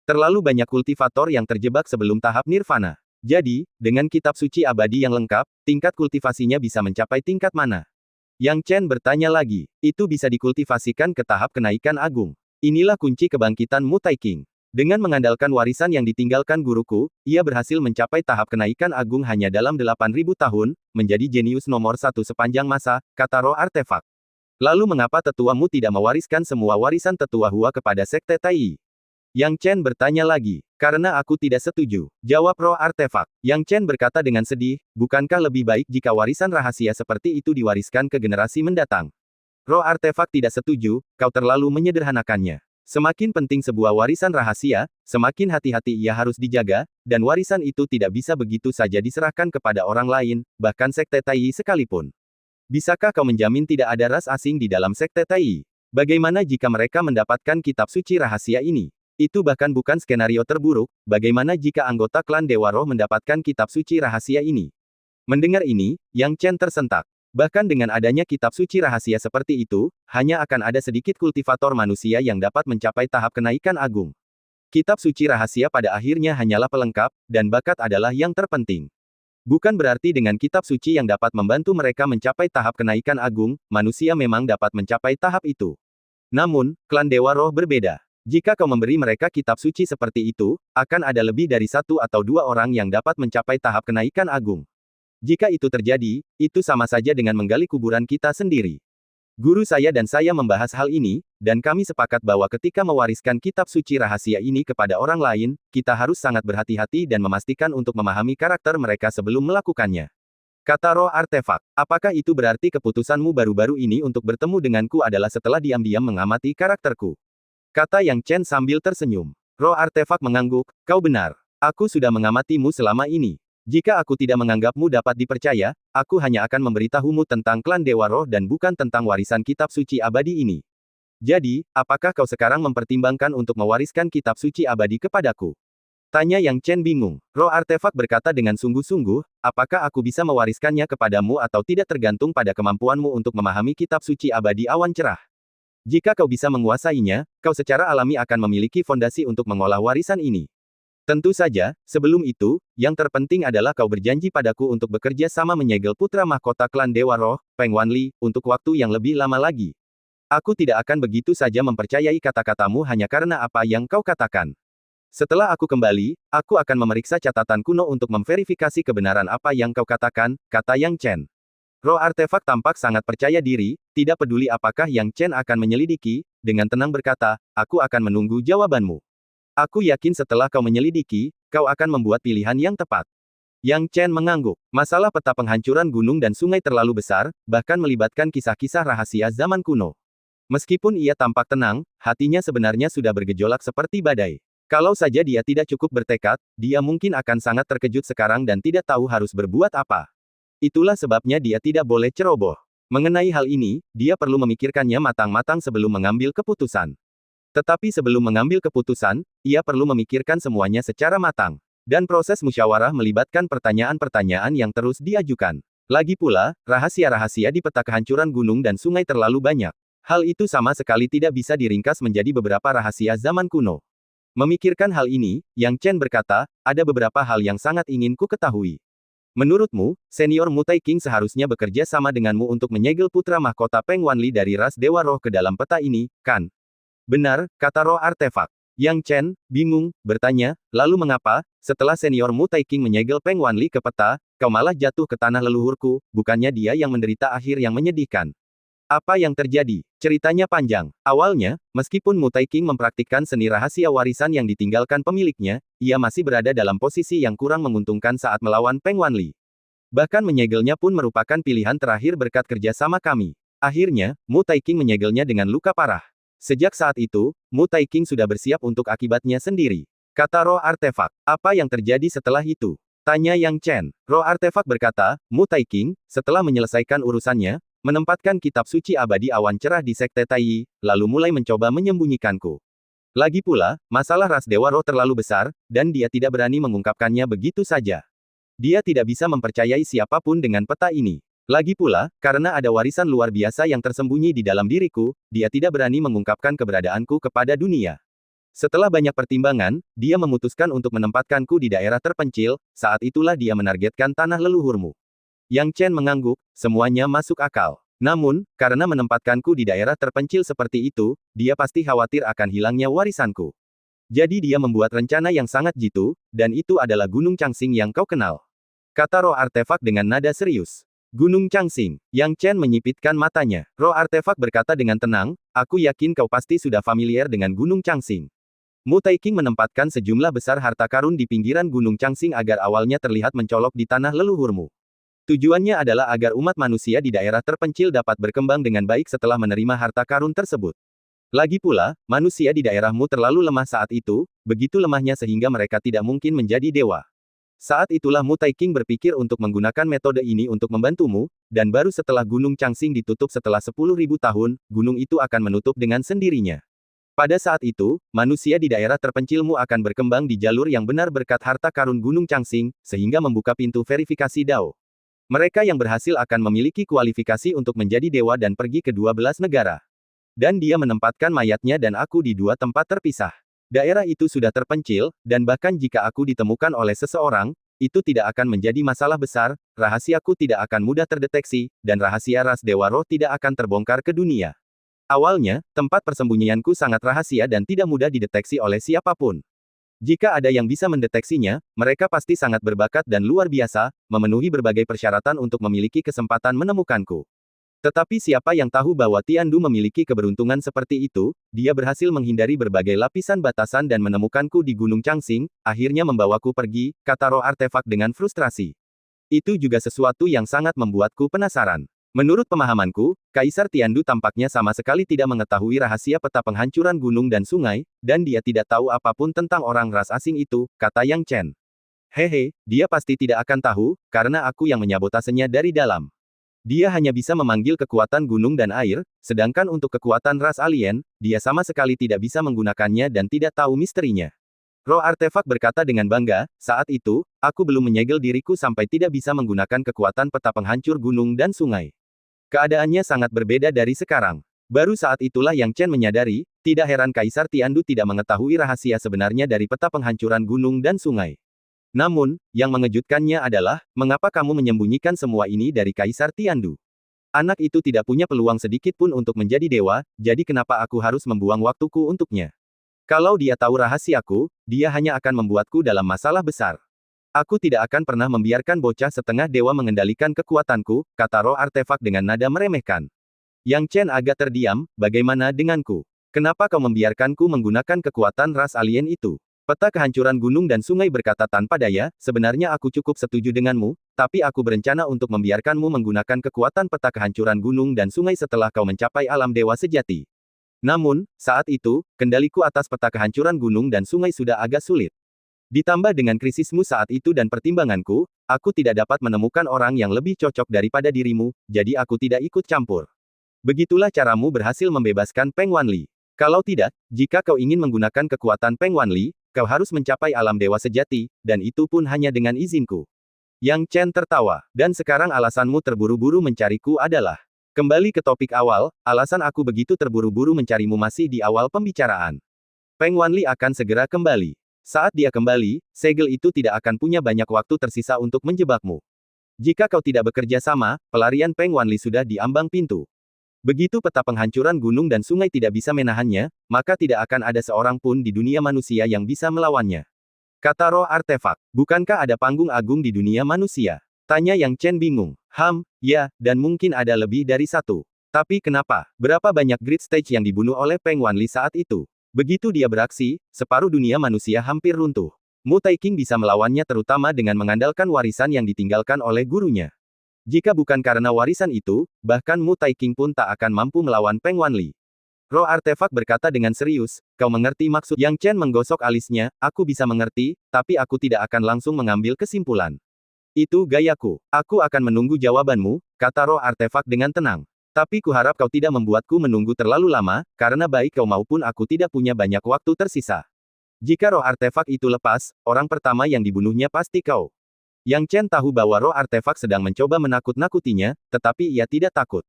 Terlalu banyak kultivator yang terjebak sebelum tahap nirvana. Jadi, dengan kitab suci abadi yang lengkap, tingkat kultivasinya bisa mencapai tingkat mana? Yang Chen bertanya lagi. Itu bisa dikultivasikan ke tahap kenaikan agung. Inilah kunci kebangkitan Mu Tai King. Dengan mengandalkan warisan yang ditinggalkan guruku, ia berhasil mencapai tahap kenaikan agung hanya dalam 8.000 tahun, menjadi jenius nomor 1 sepanjang masa, kata roh artefak. Lalu mengapa tetuamu tidak mewariskan semua warisan tetua Hua kepada Sekte Tai? Yang Chen bertanya lagi. Karena aku tidak setuju, jawab roh artefak. Yang Chen berkata dengan sedih, bukankah lebih baik jika warisan rahasia seperti itu diwariskan ke generasi mendatang? Roh artefak tidak setuju, kau terlalu menyederhanakannya. Semakin penting sebuah warisan rahasia, semakin hati-hati ia harus dijaga, dan warisan itu tidak bisa begitu saja diserahkan kepada orang lain, bahkan Sekte Tai sekalipun. Bisakah kau menjamin tidak ada ras asing di dalam Sekte Tai? Bagaimana jika mereka mendapatkan kitab suci rahasia ini? Itu bahkan bukan skenario terburuk, bagaimana jika anggota klan Dewa Roh mendapatkan kitab suci rahasia ini? Mendengar ini, Yang Chen tersentak. Bahkan dengan adanya kitab suci rahasia seperti itu, hanya akan ada sedikit kultivator manusia yang dapat mencapai tahap kenaikan agung. Kitab suci rahasia pada akhirnya hanyalah pelengkap, dan bakat adalah yang terpenting. Bukan berarti dengan kitab suci yang dapat membantu mereka mencapai tahap kenaikan agung, manusia memang dapat mencapai tahap itu. Namun, klan Dewa Roh berbeda. Jika kau memberi mereka kitab suci seperti itu, akan ada lebih dari 1 atau 2 orang yang dapat mencapai tahap kenaikan agung. Jika itu terjadi, itu sama saja dengan menggali kuburan kita sendiri. Guru saya dan saya membahas hal ini, dan kami sepakat bahwa ketika mewariskan kitab suci rahasia ini kepada orang lain, kita harus sangat berhati-hati dan memastikan untuk memahami karakter mereka sebelum melakukannya. Kata roh artefak, apakah itu berarti keputusanmu baru-baru ini untuk bertemu denganku adalah setelah diam-diam mengamati karakterku? Kata Yang Chen sambil tersenyum. Roh artefak mengangguk, kau benar. Aku sudah mengamatimu selama ini. Jika aku tidak menganggapmu dapat dipercaya, aku hanya akan memberitahumu tentang klan Dewa Roh dan bukan tentang warisan kitab suci abadi ini. Jadi, apakah kau sekarang mempertimbangkan untuk mewariskan kitab suci abadi kepadaku? Tanya Yang Chen bingung. Roh artefak berkata dengan sungguh-sungguh, apakah aku bisa mewariskannya kepadamu atau tidak tergantung pada kemampuanmu untuk memahami kitab suci abadi awan cerah. Jika kau bisa menguasainya, kau secara alami akan memiliki fondasi untuk mengolah warisan ini. Tentu saja, sebelum itu, yang terpenting adalah kau berjanji padaku untuk bekerja sama menyegel putra mahkota klan Dewa Roh, Peng Wanli, untuk waktu yang lebih lama lagi. Aku tidak akan begitu saja mempercayai kata-katamu hanya karena apa yang kau katakan. Setelah aku kembali, aku akan memeriksa catatan kuno untuk memverifikasi kebenaran apa yang kau katakan, kata Yang Chen. Roh artefak tampak sangat percaya diri, tidak peduli apakah Yang Chen akan menyelidiki, dengan tenang berkata, aku akan menunggu jawabanmu. Aku yakin setelah kau menyelidiki, kau akan membuat pilihan yang tepat. Yang Chen mengangguk. Masalah peta penghancuran gunung dan sungai terlalu besar, bahkan melibatkan kisah-kisah rahasia zaman kuno. Meskipun ia tampak tenang, hatinya sebenarnya sudah bergejolak seperti badai. Kalau saja dia tidak cukup bertekad, dia mungkin akan sangat terkejut sekarang dan tidak tahu harus berbuat apa. Itulah sebabnya dia tidak boleh ceroboh. Mengenai hal ini, dia perlu memikirkannya matang-matang sebelum mengambil keputusan. Tetapi sebelum mengambil keputusan, ia perlu memikirkan semuanya secara matang. Dan proses musyawarah melibatkan pertanyaan-pertanyaan yang terus diajukan. Lagi pula, rahasia-rahasia di peta kehancuran gunung dan sungai terlalu banyak. Hal itu sama sekali tidak bisa diringkas menjadi beberapa rahasia zaman kuno. Memikirkan hal ini, Yang Chen berkata, ada beberapa hal yang sangat ingin ku ketahui. Menurutmu, senior Mutai King seharusnya bekerja sama denganmu untuk menyegel putra mahkota Peng Wanli dari ras Dewa Roh ke dalam peta ini, kan? Benar, kata roh artefak. Yang Chen, bingung, bertanya, lalu mengapa, setelah senior Mutai King menyegel Peng Wanli ke peta, kau malah jatuh ke tanah leluhurku, bukannya dia yang menderita akhir yang menyedihkan? Apa yang terjadi? Ceritanya panjang. Awalnya, meskipun Mutai King mempraktikkan seni rahasia warisan yang ditinggalkan pemiliknya, ia masih berada dalam posisi yang kurang menguntungkan saat melawan Peng Wanli. Bahkan menyegelnya pun merupakan pilihan terakhir berkat kerjasama kami. Akhirnya, Mutai King menyegelnya dengan luka parah. Sejak saat itu, Mutai King sudah bersiap untuk akibatnya sendiri. Kata roh artefak. Apa yang terjadi setelah itu? Tanya Yang Chen. Roh artefak berkata, Mutai King, setelah menyelesaikan urusannya, menempatkan kitab suci abadi awan cerah di sekte Taiyi, lalu mulai mencoba menyembunyikanku. Lagi pula, masalah ras Dewa Roh terlalu besar, dan dia tidak berani mengungkapkannya begitu saja. Dia tidak bisa mempercayai siapapun dengan peta ini. Lagi pula, karena ada warisan luar biasa yang tersembunyi di dalam diriku, dia tidak berani mengungkapkan keberadaanku kepada dunia. Setelah banyak pertimbangan, dia memutuskan untuk menempatkanku di daerah terpencil, saat itulah dia menargetkan tanah leluhurmu. Yang Chen mengangguk, semuanya masuk akal. Namun, karena menempatkanku di daerah terpencil seperti itu, dia pasti khawatir akan hilangnya warisanku. Jadi dia membuat rencana yang sangat jitu, dan itu adalah Gunung Changsing yang kau kenal. Kata roh artefak dengan nada serius. Gunung Changsing. Yang Chen menyipitkan matanya. Roh artefak berkata dengan tenang, aku yakin kau pasti sudah familiar dengan Gunung Changsing. Mutai King menempatkan sejumlah besar harta karun di pinggiran Gunung Changsing agar awalnya terlihat mencolok di tanah leluhurmu. Tujuannya adalah agar umat manusia di daerah terpencil dapat berkembang dengan baik setelah menerima harta karun tersebut. Lagi pula, manusia di daerahmu terlalu lemah saat itu, begitu lemahnya sehingga mereka tidak mungkin menjadi dewa. Saat itulah Mutai King berpikir untuk menggunakan metode ini untuk membantumu, dan baru setelah Gunung Changsing ditutup setelah 10.000 tahun, gunung itu akan menutup dengan sendirinya. Pada saat itu, manusia di daerah terpencilmu akan berkembang di jalur yang benar berkat harta karun Gunung Changsing, sehingga membuka pintu verifikasi Dao. Mereka yang berhasil akan memiliki kualifikasi untuk menjadi dewa dan pergi ke 12 negara. Dan dia menempatkan mayatnya dan aku di 2 tempat terpisah. Daerah itu sudah terpencil, dan bahkan jika aku ditemukan oleh seseorang, itu tidak akan menjadi masalah besar, rahasiaku tidak akan mudah terdeteksi, dan rahasia ras Dewa Roh tidak akan terbongkar ke dunia. Awalnya, tempat persembunyianku sangat rahasia dan tidak mudah dideteksi oleh siapapun. Jika ada yang bisa mendeteksinya, mereka pasti sangat berbakat dan luar biasa, memenuhi berbagai persyaratan untuk memiliki kesempatan menemukanku. Tetapi siapa yang tahu bahwa Tiandu memiliki keberuntungan seperti itu, dia berhasil menghindari berbagai lapisan batasan dan menemukanku di Gunung Changsing, akhirnya membawaku pergi, kata roh artefak dengan frustrasi. Itu juga sesuatu yang sangat membuatku penasaran. Menurut pemahamanku, Kaisar Tiandu tampaknya sama sekali tidak mengetahui rahasia peta penghancuran gunung dan sungai, dan dia tidak tahu apapun tentang orang ras asing itu, kata Yang Chen. Hehe, dia pasti tidak akan tahu, karena aku yang menyabotasenya dari dalam. Dia hanya bisa memanggil kekuatan gunung dan air, sedangkan untuk kekuatan ras alien, dia sama sekali tidak bisa menggunakannya dan tidak tahu misterinya. Roh artefak berkata dengan bangga, saat itu, aku belum menyegel diriku sampai tidak bisa menggunakan kekuatan peta penghancur gunung dan sungai. Keadaannya sangat berbeda dari sekarang. Baru saat itulah Yang Chen menyadari, tidak heran Kaisar Tiandu tidak mengetahui rahasia sebenarnya dari peta penghancuran gunung dan sungai. Namun, yang mengejutkannya adalah, mengapa kamu menyembunyikan semua ini dari Kaisar Tiandu? Anak itu tidak punya peluang sedikit pun untuk menjadi dewa, jadi kenapa aku harus membuang waktuku untuknya? Kalau dia tahu rahasiaku, dia hanya akan membuatku dalam masalah besar. Aku tidak akan pernah membiarkan bocah setengah dewa mengendalikan kekuatanku, kata roh artefak dengan nada meremehkan. Yang Chen agak terdiam, bagaimana denganku? Kenapa kau membiarkanku menggunakan kekuatan ras alien itu? Peta kehancuran gunung dan sungai berkata tanpa daya, sebenarnya aku cukup setuju denganmu, tapi aku berencana untuk membiarkanmu menggunakan kekuatan peta kehancuran gunung dan sungai setelah kau mencapai alam dewa sejati. Namun, saat itu, kendaliku atas peta kehancuran gunung dan sungai sudah agak sulit. Ditambah dengan krisismu saat itu dan pertimbanganku, aku tidak dapat menemukan orang yang lebih cocok daripada dirimu, jadi aku tidak ikut campur. Begitulah caramu berhasil membebaskan Peng Wanli. Kalau tidak, jika kau ingin menggunakan kekuatan Peng Wanli, kau harus mencapai alam dewa sejati, dan itu pun hanya dengan izinku. Yang Chen tertawa, dan sekarang alasanmu terburu-buru mencariku adalah. Kembali ke topik awal, alasan aku begitu terburu-buru mencarimu masih di awal pembicaraan. Peng Wanli akan segera kembali. Saat dia kembali, segel itu tidak akan punya banyak waktu tersisa untuk menjebakmu. Jika kau tidak bekerja sama, pelarian Peng Wanli sudah di ambang pintu. Begitu peta penghancuran gunung dan sungai tidak bisa menahannya, maka tidak akan ada seorang pun di dunia manusia yang bisa melawannya. Kata roh artefak, bukankah ada panggung agung di dunia manusia? Tanya Yang Chen bingung. Ya, dan mungkin ada lebih dari satu. Tapi kenapa? Berapa banyak Great Stage yang dibunuh oleh Peng Wanli saat itu? Begitu dia beraksi, separuh dunia manusia hampir runtuh. Mu Taiking bisa melawannya terutama dengan mengandalkan warisan yang ditinggalkan oleh gurunya. Jika bukan karena warisan itu, bahkan Mu Taiking pun tak akan mampu melawan Peng Wanli. Roh artefak berkata dengan serius, kau mengerti maksud? Yang Chen menggosok alisnya, aku bisa mengerti, tapi aku tidak akan langsung mengambil kesimpulan. Itu gayaku. Aku akan menunggu jawabanmu, kata roh artefak dengan tenang. Tapi kuharap kau tidak membuatku menunggu terlalu lama, karena baik kau maupun aku tidak punya banyak waktu tersisa. Jika roh artefak itu lepas, orang pertama yang dibunuhnya pasti kau. Yang Chen tahu bahwa roh artefak sedang mencoba menakut-nakutinya, tetapi ia tidak takut.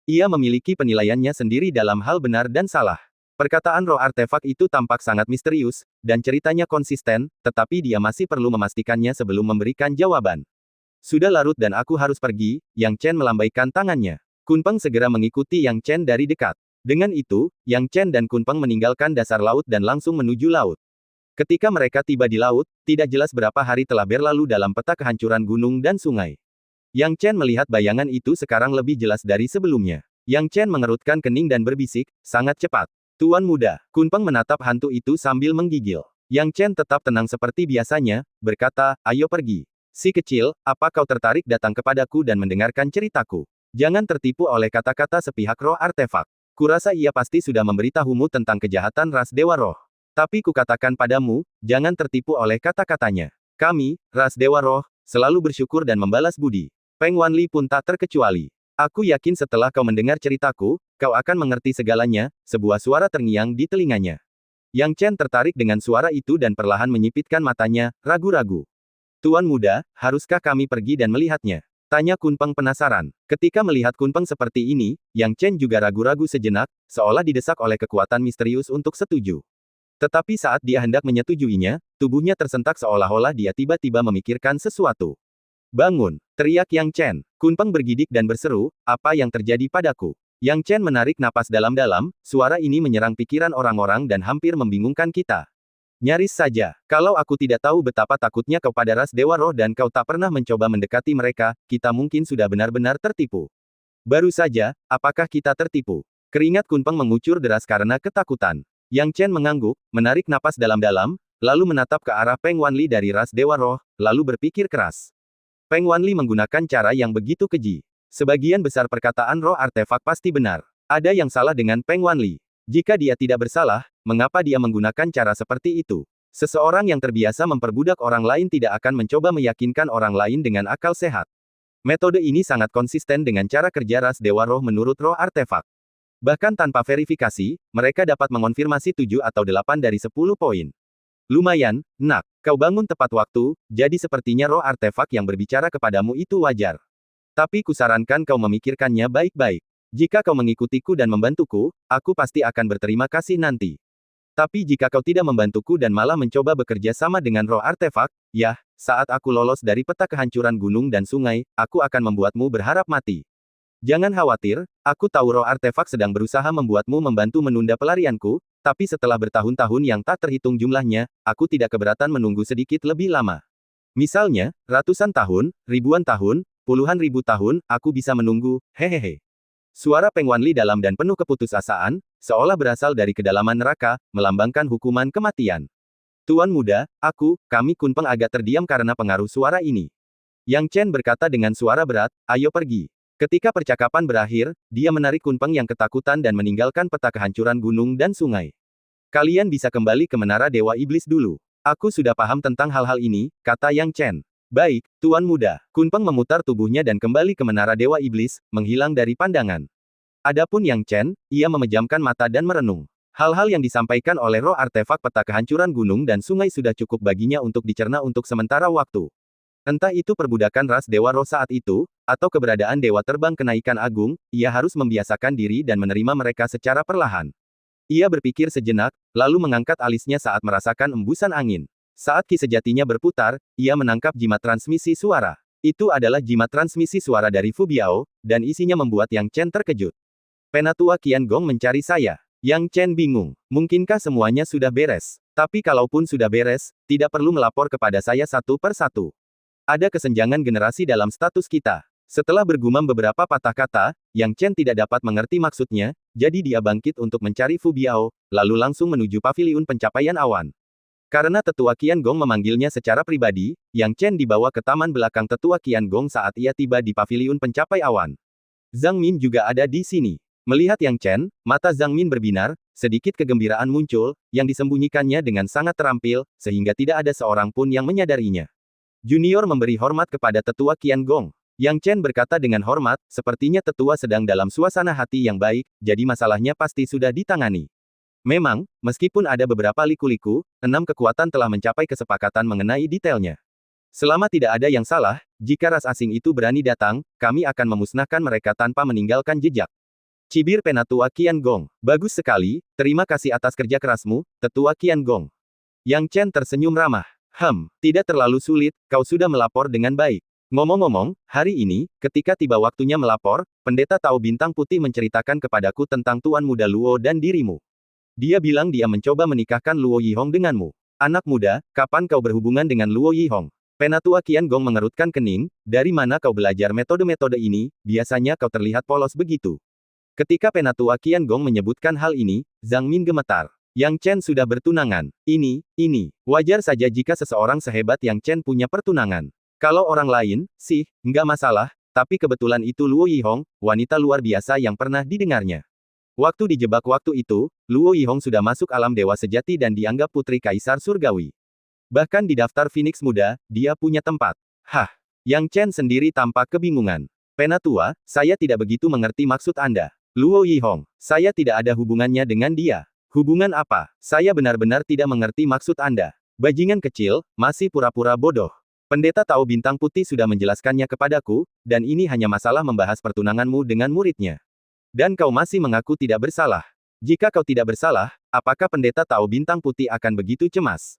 Ia memiliki penilaiannya sendiri dalam hal benar dan salah. Perkataan roh artefak itu tampak sangat misterius, dan ceritanya konsisten, tetapi dia masih perlu memastikannya sebelum memberikan jawaban. Sudah larut dan aku harus pergi, Yang Chen melambaikan tangannya. Kunpeng segera mengikuti Yang Chen dari dekat. Dengan itu, Yang Chen dan Kunpeng meninggalkan dasar laut dan langsung menuju laut. Ketika mereka tiba di laut, tidak jelas berapa hari telah berlalu dalam peta kehancuran gunung dan sungai. Yang Chen melihat bayangan itu sekarang lebih jelas dari sebelumnya. Yang Chen mengerutkan kening dan berbisik, sangat cepat. Tuan muda, Kunpeng menatap hantu itu sambil menggigil. Yang Chen tetap tenang seperti biasanya, berkata, ayo pergi. Si kecil, apa kau tertarik datang kepadaku dan mendengarkan ceritaku? Jangan tertipu oleh kata-kata sepihak roh artefak. Kurasa ia pasti sudah memberitahumu tentang kejahatan ras Dewa Roh. Tapi kukatakan padamu, jangan tertipu oleh kata-katanya. Kami, ras Dewa Roh, selalu bersyukur dan membalas budi. Peng Wanli pun tak terkecuali. Aku yakin setelah kau mendengar ceritaku, kau akan mengerti segalanya, sebuah suara terngiang di telinganya. Yang Chen tertarik dengan suara itu dan perlahan menyipitkan matanya, ragu-ragu. Tuan muda, haruskah kami pergi dan melihatnya? Tanya Kunpeng penasaran. Ketika melihat Kunpeng seperti ini, Yang Chen juga ragu-ragu sejenak, seolah didesak oleh kekuatan misterius untuk setuju. Tetapi saat dia hendak menyetujuinya, tubuhnya tersentak seolah-olah dia tiba-tiba memikirkan sesuatu. Bangun! Teriak Yang Chen. Kunpeng bergidik dan berseru, apa yang terjadi padaku? Yang Chen menarik napas dalam-dalam, suara ini menyerang pikiran orang-orang dan hampir membingungkan kita. Nyaris saja, kalau aku tidak tahu betapa takutnya kau pada ras Dewa Roh dan kau tak pernah mencoba mendekati mereka, kita mungkin sudah benar-benar tertipu. Baru saja, apakah kita tertipu? Keringat Kunpeng mengucur deras karena ketakutan. Yang Chen mengangguk, menarik napas dalam-dalam, lalu menatap ke arah Peng Wanli dari ras Dewa Roh, lalu berpikir keras. Peng Wanli menggunakan cara yang begitu keji. Sebagian besar perkataan roh artefak pasti benar. Ada yang salah dengan Peng Wanli. Jika dia tidak bersalah, mengapa dia menggunakan cara seperti itu? Seseorang yang terbiasa memperbudak orang lain tidak akan mencoba meyakinkan orang lain dengan akal sehat. Metode ini sangat konsisten dengan cara kerja ras Dewa Roh menurut roh artefak. Bahkan tanpa verifikasi, mereka dapat mengonfirmasi 7 atau 8 dari 10 poin. Lumayan, nak. Kau bangun tepat waktu, jadi sepertinya roh artefak yang berbicara kepadamu itu wajar. Tapi kusarankan kau memikirkannya baik-baik. Jika kau mengikutiku dan membantuku, aku pasti akan berterima kasih nanti. Tapi jika kau tidak membantuku dan malah mencoba bekerja sama dengan roh artefak, ya, saat aku lolos dari peta kehancuran gunung dan sungai, aku akan membuatmu berharap mati. Jangan khawatir, aku tahu roh artefak sedang berusaha membuatmu membantu menunda pelarianku, tapi setelah bertahun-tahun yang tak terhitung jumlahnya, aku tidak keberatan menunggu sedikit lebih lama. Misalnya, ratusan tahun, ribuan tahun, puluhan ribu tahun, aku bisa menunggu, hehehe. Suara Peng Wanli dalam dan penuh keputusasaan, seolah berasal dari kedalaman neraka, melambangkan hukuman kematian. Tuan muda, kami Kunpeng agak terdiam karena pengaruh suara ini. Yang Chen berkata dengan suara berat, ayo pergi. Ketika percakapan berakhir, dia menarik Kunpeng yang ketakutan dan meninggalkan peta kehancuran gunung dan sungai. Kalian bisa kembali ke Menara Dewa Iblis dulu. Aku sudah paham tentang hal-hal ini, kata Yang Chen. Baik, Tuan Muda. Kunpeng memutar tubuhnya dan kembali ke Menara Dewa Iblis, menghilang dari pandangan. Adapun Yang Chen, ia memejamkan mata dan merenung. Hal-hal yang disampaikan oleh roh artefak peta kehancuran gunung dan sungai sudah cukup baginya untuk dicerna untuk sementara waktu. Entah itu perbudakan ras Dewa Roh saat itu, atau keberadaan Dewa Terbang Kenaikan Agung, ia harus membiasakan diri dan menerima mereka secara perlahan. Ia berpikir sejenak, lalu mengangkat alisnya saat merasakan embusan angin. Saat ki sejatinya berputar, ia menangkap jimat transmisi suara. Itu adalah jimat transmisi suara dari Fu Biao, dan isinya membuat Yang Chen terkejut. Penatua Qian Gong mencari saya. Yang Chen bingung. Mungkinkah semuanya sudah beres? Tapi kalaupun sudah beres, tidak perlu melapor kepada saya satu per satu. Ada kesenjangan generasi dalam status kita. Setelah bergumam beberapa patah kata, Yang Chen tidak dapat mengerti maksudnya, jadi dia bangkit untuk mencari Fu Biao, lalu langsung menuju paviliun pencapaian awan. Karena Tetua Qian Gong memanggilnya secara pribadi, Yang Chen dibawa ke taman belakang Tetua Qian Gong saat ia tiba di paviliun pencapai awan. Zhang Min juga ada di sini. Melihat Yang Chen, mata Zhang Min berbinar, sedikit kegembiraan muncul, yang disembunyikannya dengan sangat terampil, sehingga tidak ada seorang pun yang menyadarinya. Junior memberi hormat kepada Tetua Qian Gong. Yang Chen berkata dengan hormat, sepertinya Tetua sedang dalam suasana hati yang baik, jadi masalahnya pasti sudah ditangani. Memang, meskipun ada beberapa liku-liku, 6 kekuatan telah mencapai kesepakatan mengenai detailnya. Selama tidak ada yang salah, jika ras asing itu berani datang, kami akan memusnahkan mereka tanpa meninggalkan jejak. Cibir Penatua Qian Gong. Bagus sekali, terima kasih atas kerja kerasmu, Tetua Qian Gong. Yang Chen tersenyum ramah. Tidak terlalu sulit, kau sudah melapor dengan baik. Ngomong-ngomong, hari ini, ketika tiba waktunya melapor, Pendeta Tao Bintang Putih menceritakan kepadaku tentang Tuan Muda Luo dan dirimu. Dia bilang dia mencoba menikahkan Luo Yihong denganmu. Anak muda, kapan kau berhubungan dengan Luo Yihong? Penatua Qian Gong mengerutkan kening, dari mana kau belajar metode-metode ini, biasanya kau terlihat polos begitu. Ketika Penatua Qian Gong menyebutkan hal ini, Zhang Min gemetar. Yang Chen sudah bertunangan. Ini. Wajar saja jika seseorang sehebat Yang Chen punya pertunangan. Kalau orang lain, sih, nggak masalah, tapi kebetulan itu Luo Yihong, wanita luar biasa yang pernah didengarnya. Waktu dijebak waktu itu, Luo Yihong sudah masuk alam dewa sejati dan dianggap putri kaisar surgawi. Bahkan di daftar Phoenix muda, dia punya tempat. Yang Chen sendiri tampak kebingungan. Penatua, saya tidak begitu mengerti maksud Anda. Luo Yihong, saya tidak ada hubungannya dengan dia. Hubungan apa? Saya benar-benar tidak mengerti maksud Anda. Bajingan kecil, masih pura-pura bodoh. Pendeta Tao Bintang Putih sudah menjelaskannya kepadaku, dan ini hanya masalah membahas pertunanganmu dengan muridnya. Dan kau masih mengaku tidak bersalah. Jika kau tidak bersalah, apakah pendeta Tao Bintang Putih akan begitu cemas?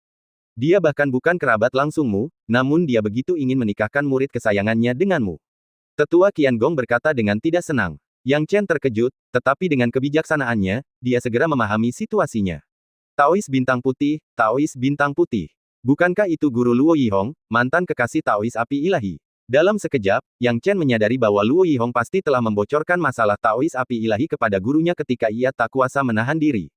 Dia bahkan bukan kerabat langsungmu, namun dia begitu ingin menikahkan murid kesayangannya denganmu. Tetua Qiangong berkata dengan tidak senang. Yang Chen terkejut, tetapi dengan kebijaksanaannya, dia segera memahami situasinya. Taois Bintang Putih, Taois Bintang Putih. Bukankah itu guru Luo Yihong, mantan kekasih Taois Api Ilahi? Dalam sekejap, Yang Chen menyadari bahwa Luo Yihong pasti telah membocorkan masalah Taois Api Ilahi kepada gurunya ketika ia tak kuasa menahan diri.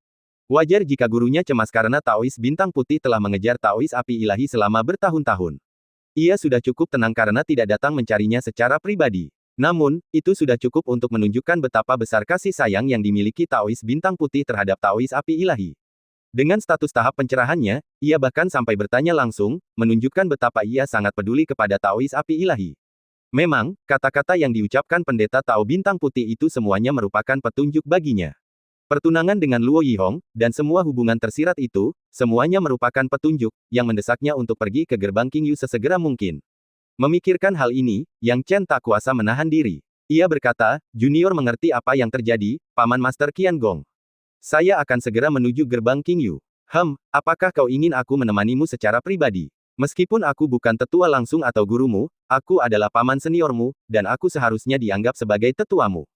Wajar jika gurunya cemas karena Taois Bintang Putih telah mengejar Taois Api Ilahi selama bertahun-tahun. Ia sudah cukup tenang karena tidak datang mencarinya secara pribadi. Namun, itu sudah cukup untuk menunjukkan betapa besar kasih sayang yang dimiliki Taois Bintang Putih terhadap Taois Api Ilahi. Dengan status tahap pencerahannya, ia bahkan sampai bertanya langsung, menunjukkan betapa ia sangat peduli kepada Taois Api Ilahi. Memang, kata-kata yang diucapkan pendeta Tao Bintang Putih itu semuanya merupakan petunjuk baginya. Pertunangan dengan Luo Yihong, dan semua hubungan tersirat itu, semuanya merupakan petunjuk, yang mendesaknya untuk pergi ke gerbang Qingyu sesegera mungkin. Memikirkan hal ini, Yang Chen tak kuasa menahan diri. Ia berkata, junior mengerti apa yang terjadi, Paman Master Qiangong. Saya akan segera menuju gerbang Qingyu. Apakah kau ingin aku menemanimu secara pribadi? Meskipun aku bukan tetua langsung atau gurumu, aku adalah paman seniormu, dan aku seharusnya dianggap sebagai tetuamu.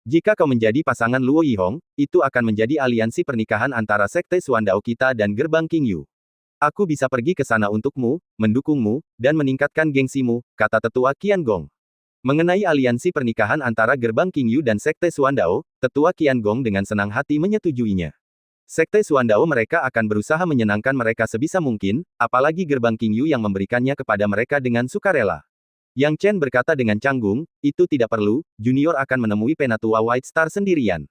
Jika kau menjadi pasangan Luo Yihong, itu akan menjadi aliansi pernikahan antara Sekte Suandao kita dan gerbang Qingyu. Aku bisa pergi ke sana untukmu, mendukungmu, dan meningkatkan gengsimu, kata tetua Qiangong. Mengenai aliansi pernikahan antara gerbang Qingyu dan Sekte Suandao, tetua Qiangong dengan senang hati menyetujuinya. Sekte Suandao mereka akan berusaha menyenangkan mereka sebisa mungkin, apalagi gerbang Qingyu yang memberikannya kepada mereka dengan sukarela. Yang Chen berkata dengan canggung, itu tidak perlu, junior akan menemui Penatua White Star sendirian.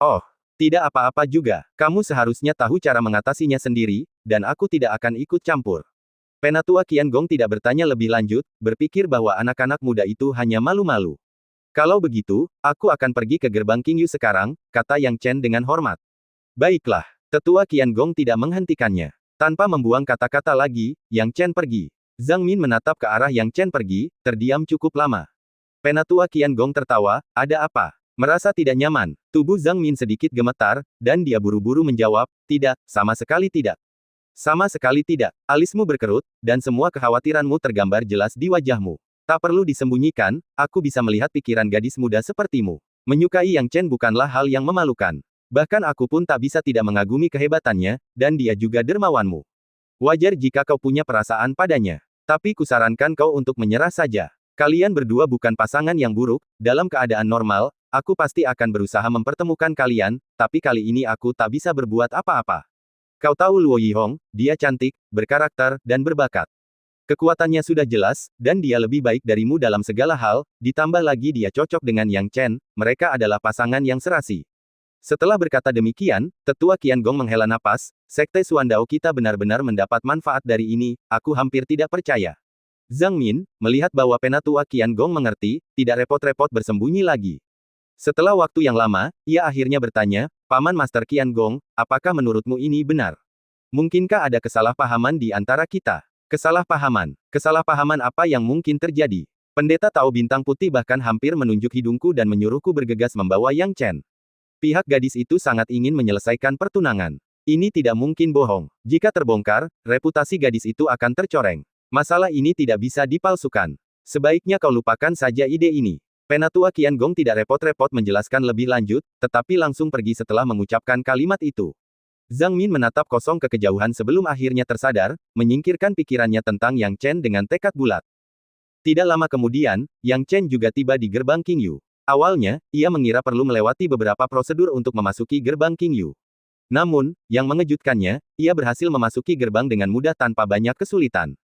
Oh. Tidak apa-apa juga, kamu seharusnya tahu cara mengatasinya sendiri, dan aku tidak akan ikut campur. Penatua Qiangong tidak bertanya lebih lanjut, berpikir bahwa anak-anak muda itu hanya malu-malu. Kalau begitu, aku akan pergi ke gerbang Qingyu sekarang, kata Yang Chen dengan hormat. Baiklah, tetua Qiangong tidak menghentikannya. Tanpa membuang kata-kata lagi, Yang Chen pergi. Zhang Min menatap ke arah Yang Chen pergi, terdiam cukup lama. Penatua Qiangong tertawa, ada apa? Merasa tidak nyaman, tubuh Zhang Min sedikit gemetar, dan dia buru-buru menjawab, tidak, sama sekali tidak. Sama sekali tidak, alismu berkerut, dan semua kekhawatiranmu tergambar jelas di wajahmu. Tak perlu disembunyikan, aku bisa melihat pikiran gadis muda sepertimu. Menyukai Yang Chen bukanlah hal yang memalukan. Bahkan aku pun tak bisa tidak mengagumi kehebatannya, dan dia juga dermawanmu. Wajar jika kau punya perasaan padanya. Tapi kusarankan kau untuk menyerah saja. Kalian berdua bukan pasangan yang buruk, dalam keadaan normal, aku pasti akan berusaha mempertemukan kalian, tapi kali ini aku tak bisa berbuat apa-apa. Kau tahu Luo Yihong, dia cantik, berkarakter, dan berbakat. Kekuatannya sudah jelas, dan dia lebih baik darimu dalam segala hal, ditambah lagi dia cocok dengan Yang Chen, mereka adalah pasangan yang serasi. Setelah berkata demikian, tetua Qiangong menghela napas, Sekte Suandao kita benar-benar mendapat manfaat dari ini, aku hampir tidak percaya. Zhang Min, melihat bahwa Penatua Qiangong mengerti, tidak repot-repot bersembunyi lagi. Setelah waktu yang lama, ia akhirnya bertanya, Paman Master Qiangong, apakah menurutmu ini benar? Mungkinkah ada kesalahpahaman di antara kita? Kesalahpahaman? Kesalahpahaman apa yang mungkin terjadi? Pendeta Tao Bintang Putih bahkan hampir menunjuk hidungku dan menyuruhku bergegas membawa Yang Chen. Pihak gadis itu sangat ingin menyelesaikan pertunangan. Ini tidak mungkin bohong. Jika terbongkar, reputasi gadis itu akan tercoreng. Masalah ini tidak bisa dipalsukan. Sebaiknya kau lupakan saja ide ini. Penatua Qiangong tidak repot-repot menjelaskan lebih lanjut, tetapi langsung pergi setelah mengucapkan kalimat itu. Zhang Min menatap kosong ke kejauhan sebelum akhirnya tersadar, menyingkirkan pikirannya tentang Yang Chen dengan tekad bulat. Tidak lama kemudian, Yang Chen juga tiba di gerbang Qingyu. Awalnya, ia mengira perlu melewati beberapa prosedur untuk memasuki gerbang Qingyu. Namun, yang mengejutkannya, ia berhasil memasuki gerbang dengan mudah tanpa banyak kesulitan.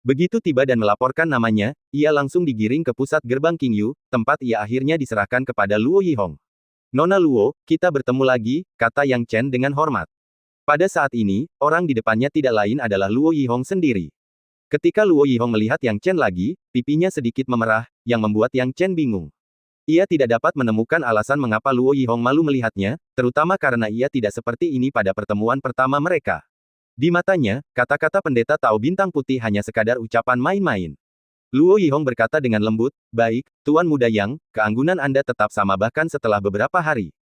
Begitu tiba dan melaporkan namanya, ia langsung digiring ke pusat gerbang Qingyu, tempat ia akhirnya diserahkan kepada Luo Yihong. Nona Luo, kita bertemu lagi, kata Yang Chen dengan hormat. Pada saat ini, orang di depannya tidak lain adalah Luo Yihong sendiri. Ketika Luo Yihong melihat Yang Chen lagi, pipinya sedikit memerah, yang membuat Yang Chen bingung. Ia tidak dapat menemukan alasan mengapa Luo Yihong malu melihatnya, terutama karena ia tidak seperti ini pada pertemuan pertama mereka. Di matanya, kata-kata pendeta Tao Bintang Putih hanya sekadar ucapan main-main. Luo Yihong berkata dengan lembut, baik, Tuan Muda Yang, keanggunan Anda tetap sama bahkan setelah beberapa hari.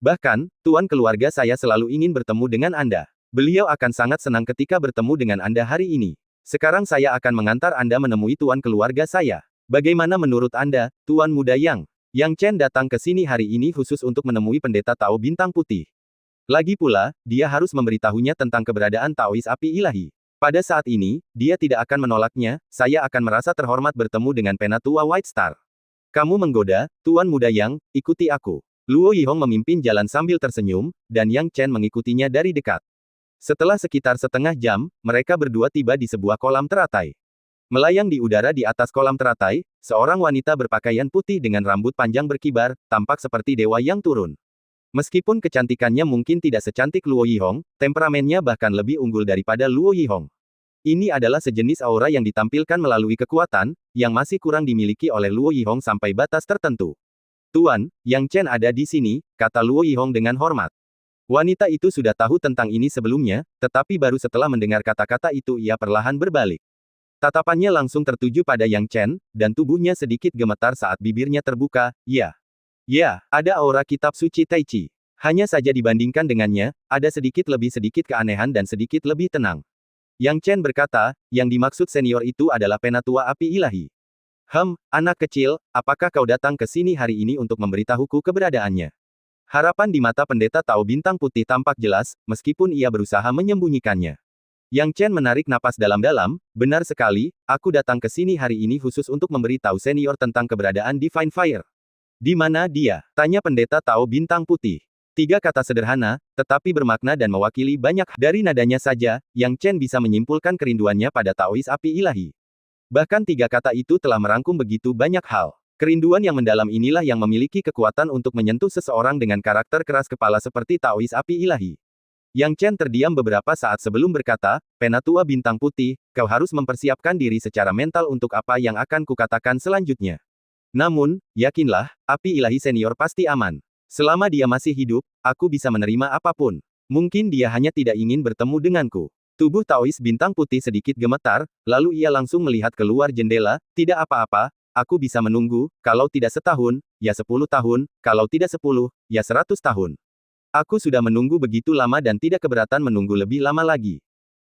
Bahkan, tuan keluarga saya selalu ingin bertemu dengan Anda. Beliau akan sangat senang ketika bertemu dengan Anda hari ini. Sekarang saya akan mengantar Anda menemui tuan keluarga saya. Bagaimana menurut Anda, Tuan Muda Yang? Yang Chen datang ke sini hari ini khusus untuk menemui pendeta Tao Bintang Putih. Lagi pula, dia harus memberitahunya tentang keberadaan Taois Api Ilahi. Pada saat ini, dia tidak akan menolaknya, saya akan merasa terhormat bertemu dengan Penatua White Star. Kamu menggoda, Tuan Muda Yang, ikuti aku. Luo Yihong memimpin jalan sambil tersenyum, dan Yang Chen mengikutinya dari dekat. Setelah sekitar setengah jam, mereka berdua tiba di sebuah kolam teratai. Melayang di udara di atas kolam teratai, seorang wanita berpakaian putih dengan rambut panjang berkibar, tampak seperti dewa yang turun. Meskipun kecantikannya mungkin tidak secantik Luo Yihong, temperamennya bahkan lebih unggul daripada Luo Yihong. Ini adalah sejenis aura yang ditampilkan melalui kekuatan, yang masih kurang dimiliki oleh Luo Yihong sampai batas tertentu. Tuan, Yang Chen ada di sini, kata Luo Yihong dengan hormat. Wanita itu sudah tahu tentang ini sebelumnya, tetapi baru setelah mendengar kata-kata itu ia perlahan berbalik. Tatapannya langsung tertuju pada Yang Chen, dan tubuhnya sedikit gemetar saat bibirnya terbuka, ya. Ya, ada aura kitab suci Tai Chi. Hanya saja dibandingkan dengannya, ada sedikit keanehan dan sedikit lebih tenang. Yang Chen berkata, yang dimaksud senior itu adalah Penatua Api Ilahi. Anak kecil, apakah kau datang ke sini hari ini untuk memberitahuku keberadaannya? Harapan di mata pendeta Tao Bintang Putih tampak jelas, meskipun ia berusaha menyembunyikannya. Yang Chen menarik napas dalam-dalam, benar sekali, aku datang ke sini hari ini khusus untuk memberitahu senior tentang keberadaan Divine Fire. Di mana dia? Tanya pendeta Tao Bintang Putih. 3 kata sederhana, tetapi bermakna dan mewakili banyak. Dari nadanya saja, Yang Chen bisa menyimpulkan kerinduannya pada Taois Api Ilahi. Bahkan 3 kata itu telah merangkum begitu banyak hal. Kerinduan yang mendalam inilah yang memiliki kekuatan untuk menyentuh seseorang dengan karakter keras kepala seperti Taois Api Ilahi. Yang Chen terdiam beberapa saat sebelum berkata, Penatua Bintang Putih, kau harus mempersiapkan diri secara mental untuk apa yang akan kukatakan selanjutnya. Namun, yakinlah, Api Ilahi Senior pasti aman. Selama dia masih hidup, aku bisa menerima apapun. Mungkin dia hanya tidak ingin bertemu denganku. Tubuh Taois Bintang Putih sedikit gemetar, lalu ia langsung melihat keluar jendela, tidak apa-apa, aku bisa menunggu, kalau tidak setahun, ya 10 tahun, kalau tidak 10, ya 100 tahun. Aku sudah menunggu begitu lama dan tidak keberatan menunggu lebih lama lagi.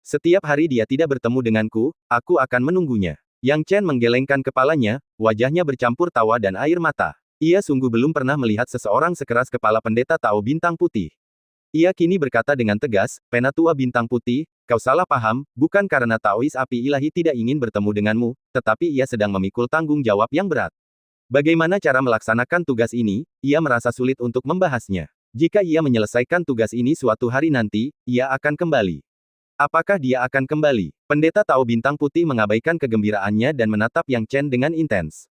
Setiap hari dia tidak bertemu denganku, aku akan menunggunya. Yang Chen menggelengkan kepalanya, wajahnya bercampur tawa dan air mata. Ia sungguh belum pernah melihat seseorang sekeras kepala pendeta Tao Bintang Putih. Ia kini berkata dengan tegas, Penatua Bintang Putih, kau salah paham, bukan karena Taois Api Ilahi tidak ingin bertemu denganmu, tetapi ia sedang memikul tanggung jawab yang berat. Bagaimana cara melaksanakan tugas ini, ia merasa sulit untuk membahasnya. Jika ia menyelesaikan tugas ini suatu hari nanti, ia akan kembali. Apakah dia akan kembali? Pendeta Tao Bintang Putih mengabaikan kegembiraannya dan menatap Yang Chen dengan intens.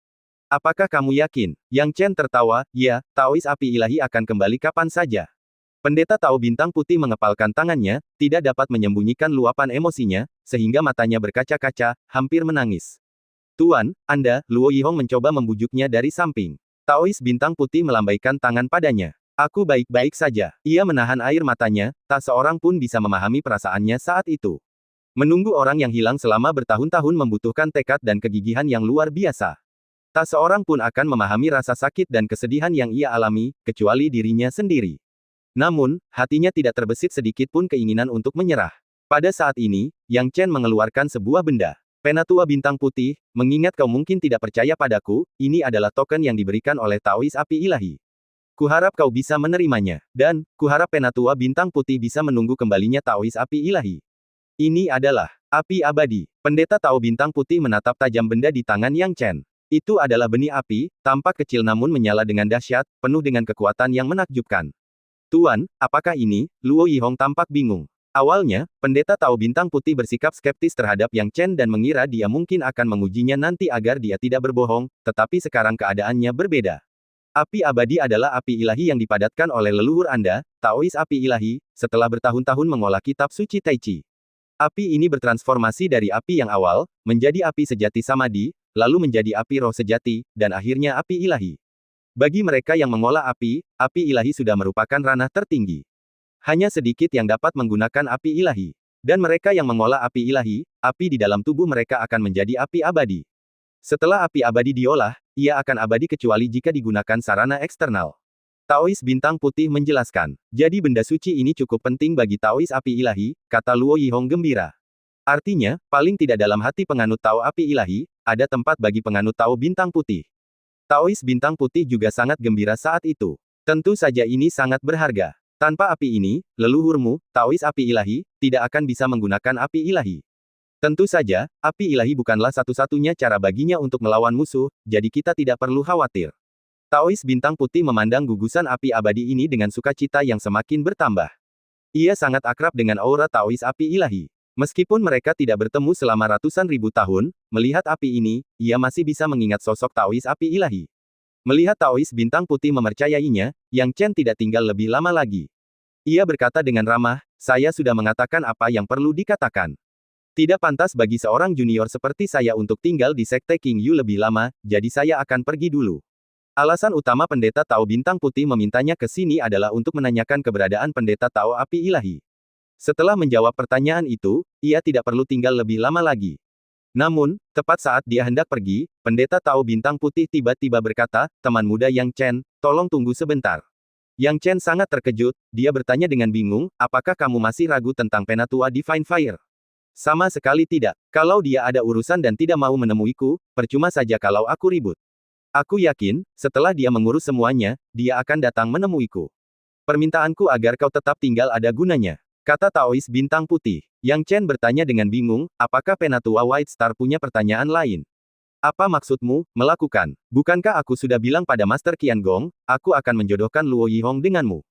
Apakah kamu yakin? Yang Chen tertawa, ya, Taois Api Ilahi akan kembali kapan saja. Pendeta Tao Bintang Putih mengepalkan tangannya, tidak dapat menyembunyikan luapan emosinya, sehingga matanya berkaca-kaca, hampir menangis. Tuan, Anda, Luo Yihong mencoba membujuknya dari samping. Taois Bintang Putih melambaikan tangan padanya. Aku baik-baik saja. Ia menahan air matanya, tak seorang pun bisa memahami perasaannya saat itu. Menunggu orang yang hilang selama bertahun-tahun membutuhkan tekad dan kegigihan yang luar biasa. Tak seorang pun akan memahami rasa sakit dan kesedihan yang ia alami, kecuali dirinya sendiri. Namun, hatinya tidak terbesit sedikit pun keinginan untuk menyerah. Pada saat ini, Yang Chen mengeluarkan sebuah benda. Penatua Bintang Putih, mengingat kau mungkin tidak percaya padaku, ini adalah token yang diberikan oleh Taois Api Ilahi. Kuharap kau bisa menerimanya. Dan, kuharap Penatua Bintang Putih bisa menunggu kembalinya Taois Api Ilahi. Ini adalah api abadi. Pendeta Tao Bintang Putih menatap tajam benda di tangan Yang Chen. Itu adalah benih api, tampak kecil namun menyala dengan dahsyat, penuh dengan kekuatan yang menakjubkan. Tuan, apakah ini? Luo Yihong tampak bingung. Awalnya, Pendeta Tao Bintang Putih bersikap skeptis terhadap Yang Chen dan mengira dia mungkin akan mengujinya nanti agar dia tidak berbohong, tetapi sekarang keadaannya berbeda. Api abadi adalah api ilahi yang dipadatkan oleh leluhur Anda, Taois Api Ilahi, setelah bertahun-tahun mengolah kitab suci Tai Chi. Api ini bertransformasi dari api yang awal, menjadi api sejati Samadhi, lalu menjadi api roh sejati, dan akhirnya api ilahi. Bagi mereka yang mengolah api ilahi sudah merupakan ranah tertinggi. Hanya sedikit yang dapat menggunakan api ilahi. Dan mereka yang mengolah api ilahi, api di dalam tubuh mereka akan menjadi api abadi. Setelah api abadi diolah, ia akan abadi kecuali jika digunakan sarana eksternal. Taois Bintang Putih menjelaskan. Jadi benda suci ini cukup penting bagi Taois api ilahi, kata Luo Yihong gembira. Artinya, paling tidak dalam hati penganut Tao api ilahi, ada tempat bagi penganut Tao Bintang Putih. Taois Bintang Putih juga sangat gembira saat itu. Tentu saja ini sangat berharga. Tanpa api ini, leluhurmu, Taois api ilahi, tidak akan bisa menggunakan api ilahi. Tentu saja, api ilahi bukanlah satu-satunya cara baginya untuk melawan musuh, jadi kita tidak perlu khawatir. Taois Bintang Putih memandang gugusan api abadi ini dengan sukacita yang semakin bertambah. Ia sangat akrab dengan aura Taois api ilahi. Meskipun mereka tidak bertemu selama ratusan ribu tahun, melihat api ini, ia masih bisa mengingat sosok Taois api ilahi. Melihat Taois Bintang Putih mempercayainya, Yang Chen tidak tinggal lebih lama lagi. Ia berkata dengan ramah, saya sudah mengatakan apa yang perlu dikatakan. Tidak pantas bagi seorang junior seperti saya untuk tinggal di Sekte King Yu lebih lama, jadi saya akan pergi dulu. Alasan utama Pendeta Tao Bintang Putih memintanya ke sini adalah untuk menanyakan keberadaan Pendeta Tao Api Ilahi. Setelah menjawab pertanyaan itu, ia tidak perlu tinggal lebih lama lagi. Namun, tepat saat dia hendak pergi, Pendeta Tao Bintang Putih tiba-tiba berkata, teman muda Yang Chen, tolong tunggu sebentar. Yang Chen sangat terkejut, dia bertanya dengan bingung, apakah kamu masih ragu tentang Penatua Divine Fire? Sama sekali tidak. Kalau dia ada urusan dan tidak mau menemuiku, percuma saja kalau aku ribut. Aku yakin, setelah dia mengurus semuanya, dia akan datang menemuiku. Permintaanku agar kau tetap tinggal ada gunanya. Kata Taois Bintang Putih. Yang Chen bertanya dengan bingung, apakah Penatua White Star punya pertanyaan lain? Apa maksudmu, melakukan? Bukankah aku sudah bilang pada Master Qian Gong, aku akan menjodohkan Luo Yihong denganmu?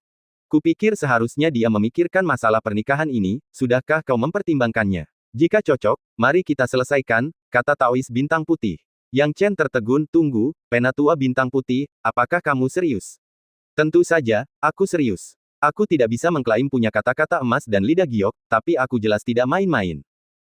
Kupikir seharusnya dia memikirkan masalah pernikahan ini, sudahkah kau mempertimbangkannya? Jika cocok, mari kita selesaikan, kata Taois Bintang Putih. Yang Chen tertegun, tunggu, Penatua Bintang Putih, apakah kamu serius? Tentu saja, aku serius. Aku tidak bisa mengklaim punya kata-kata emas dan lidah giok, tapi aku jelas tidak main-main.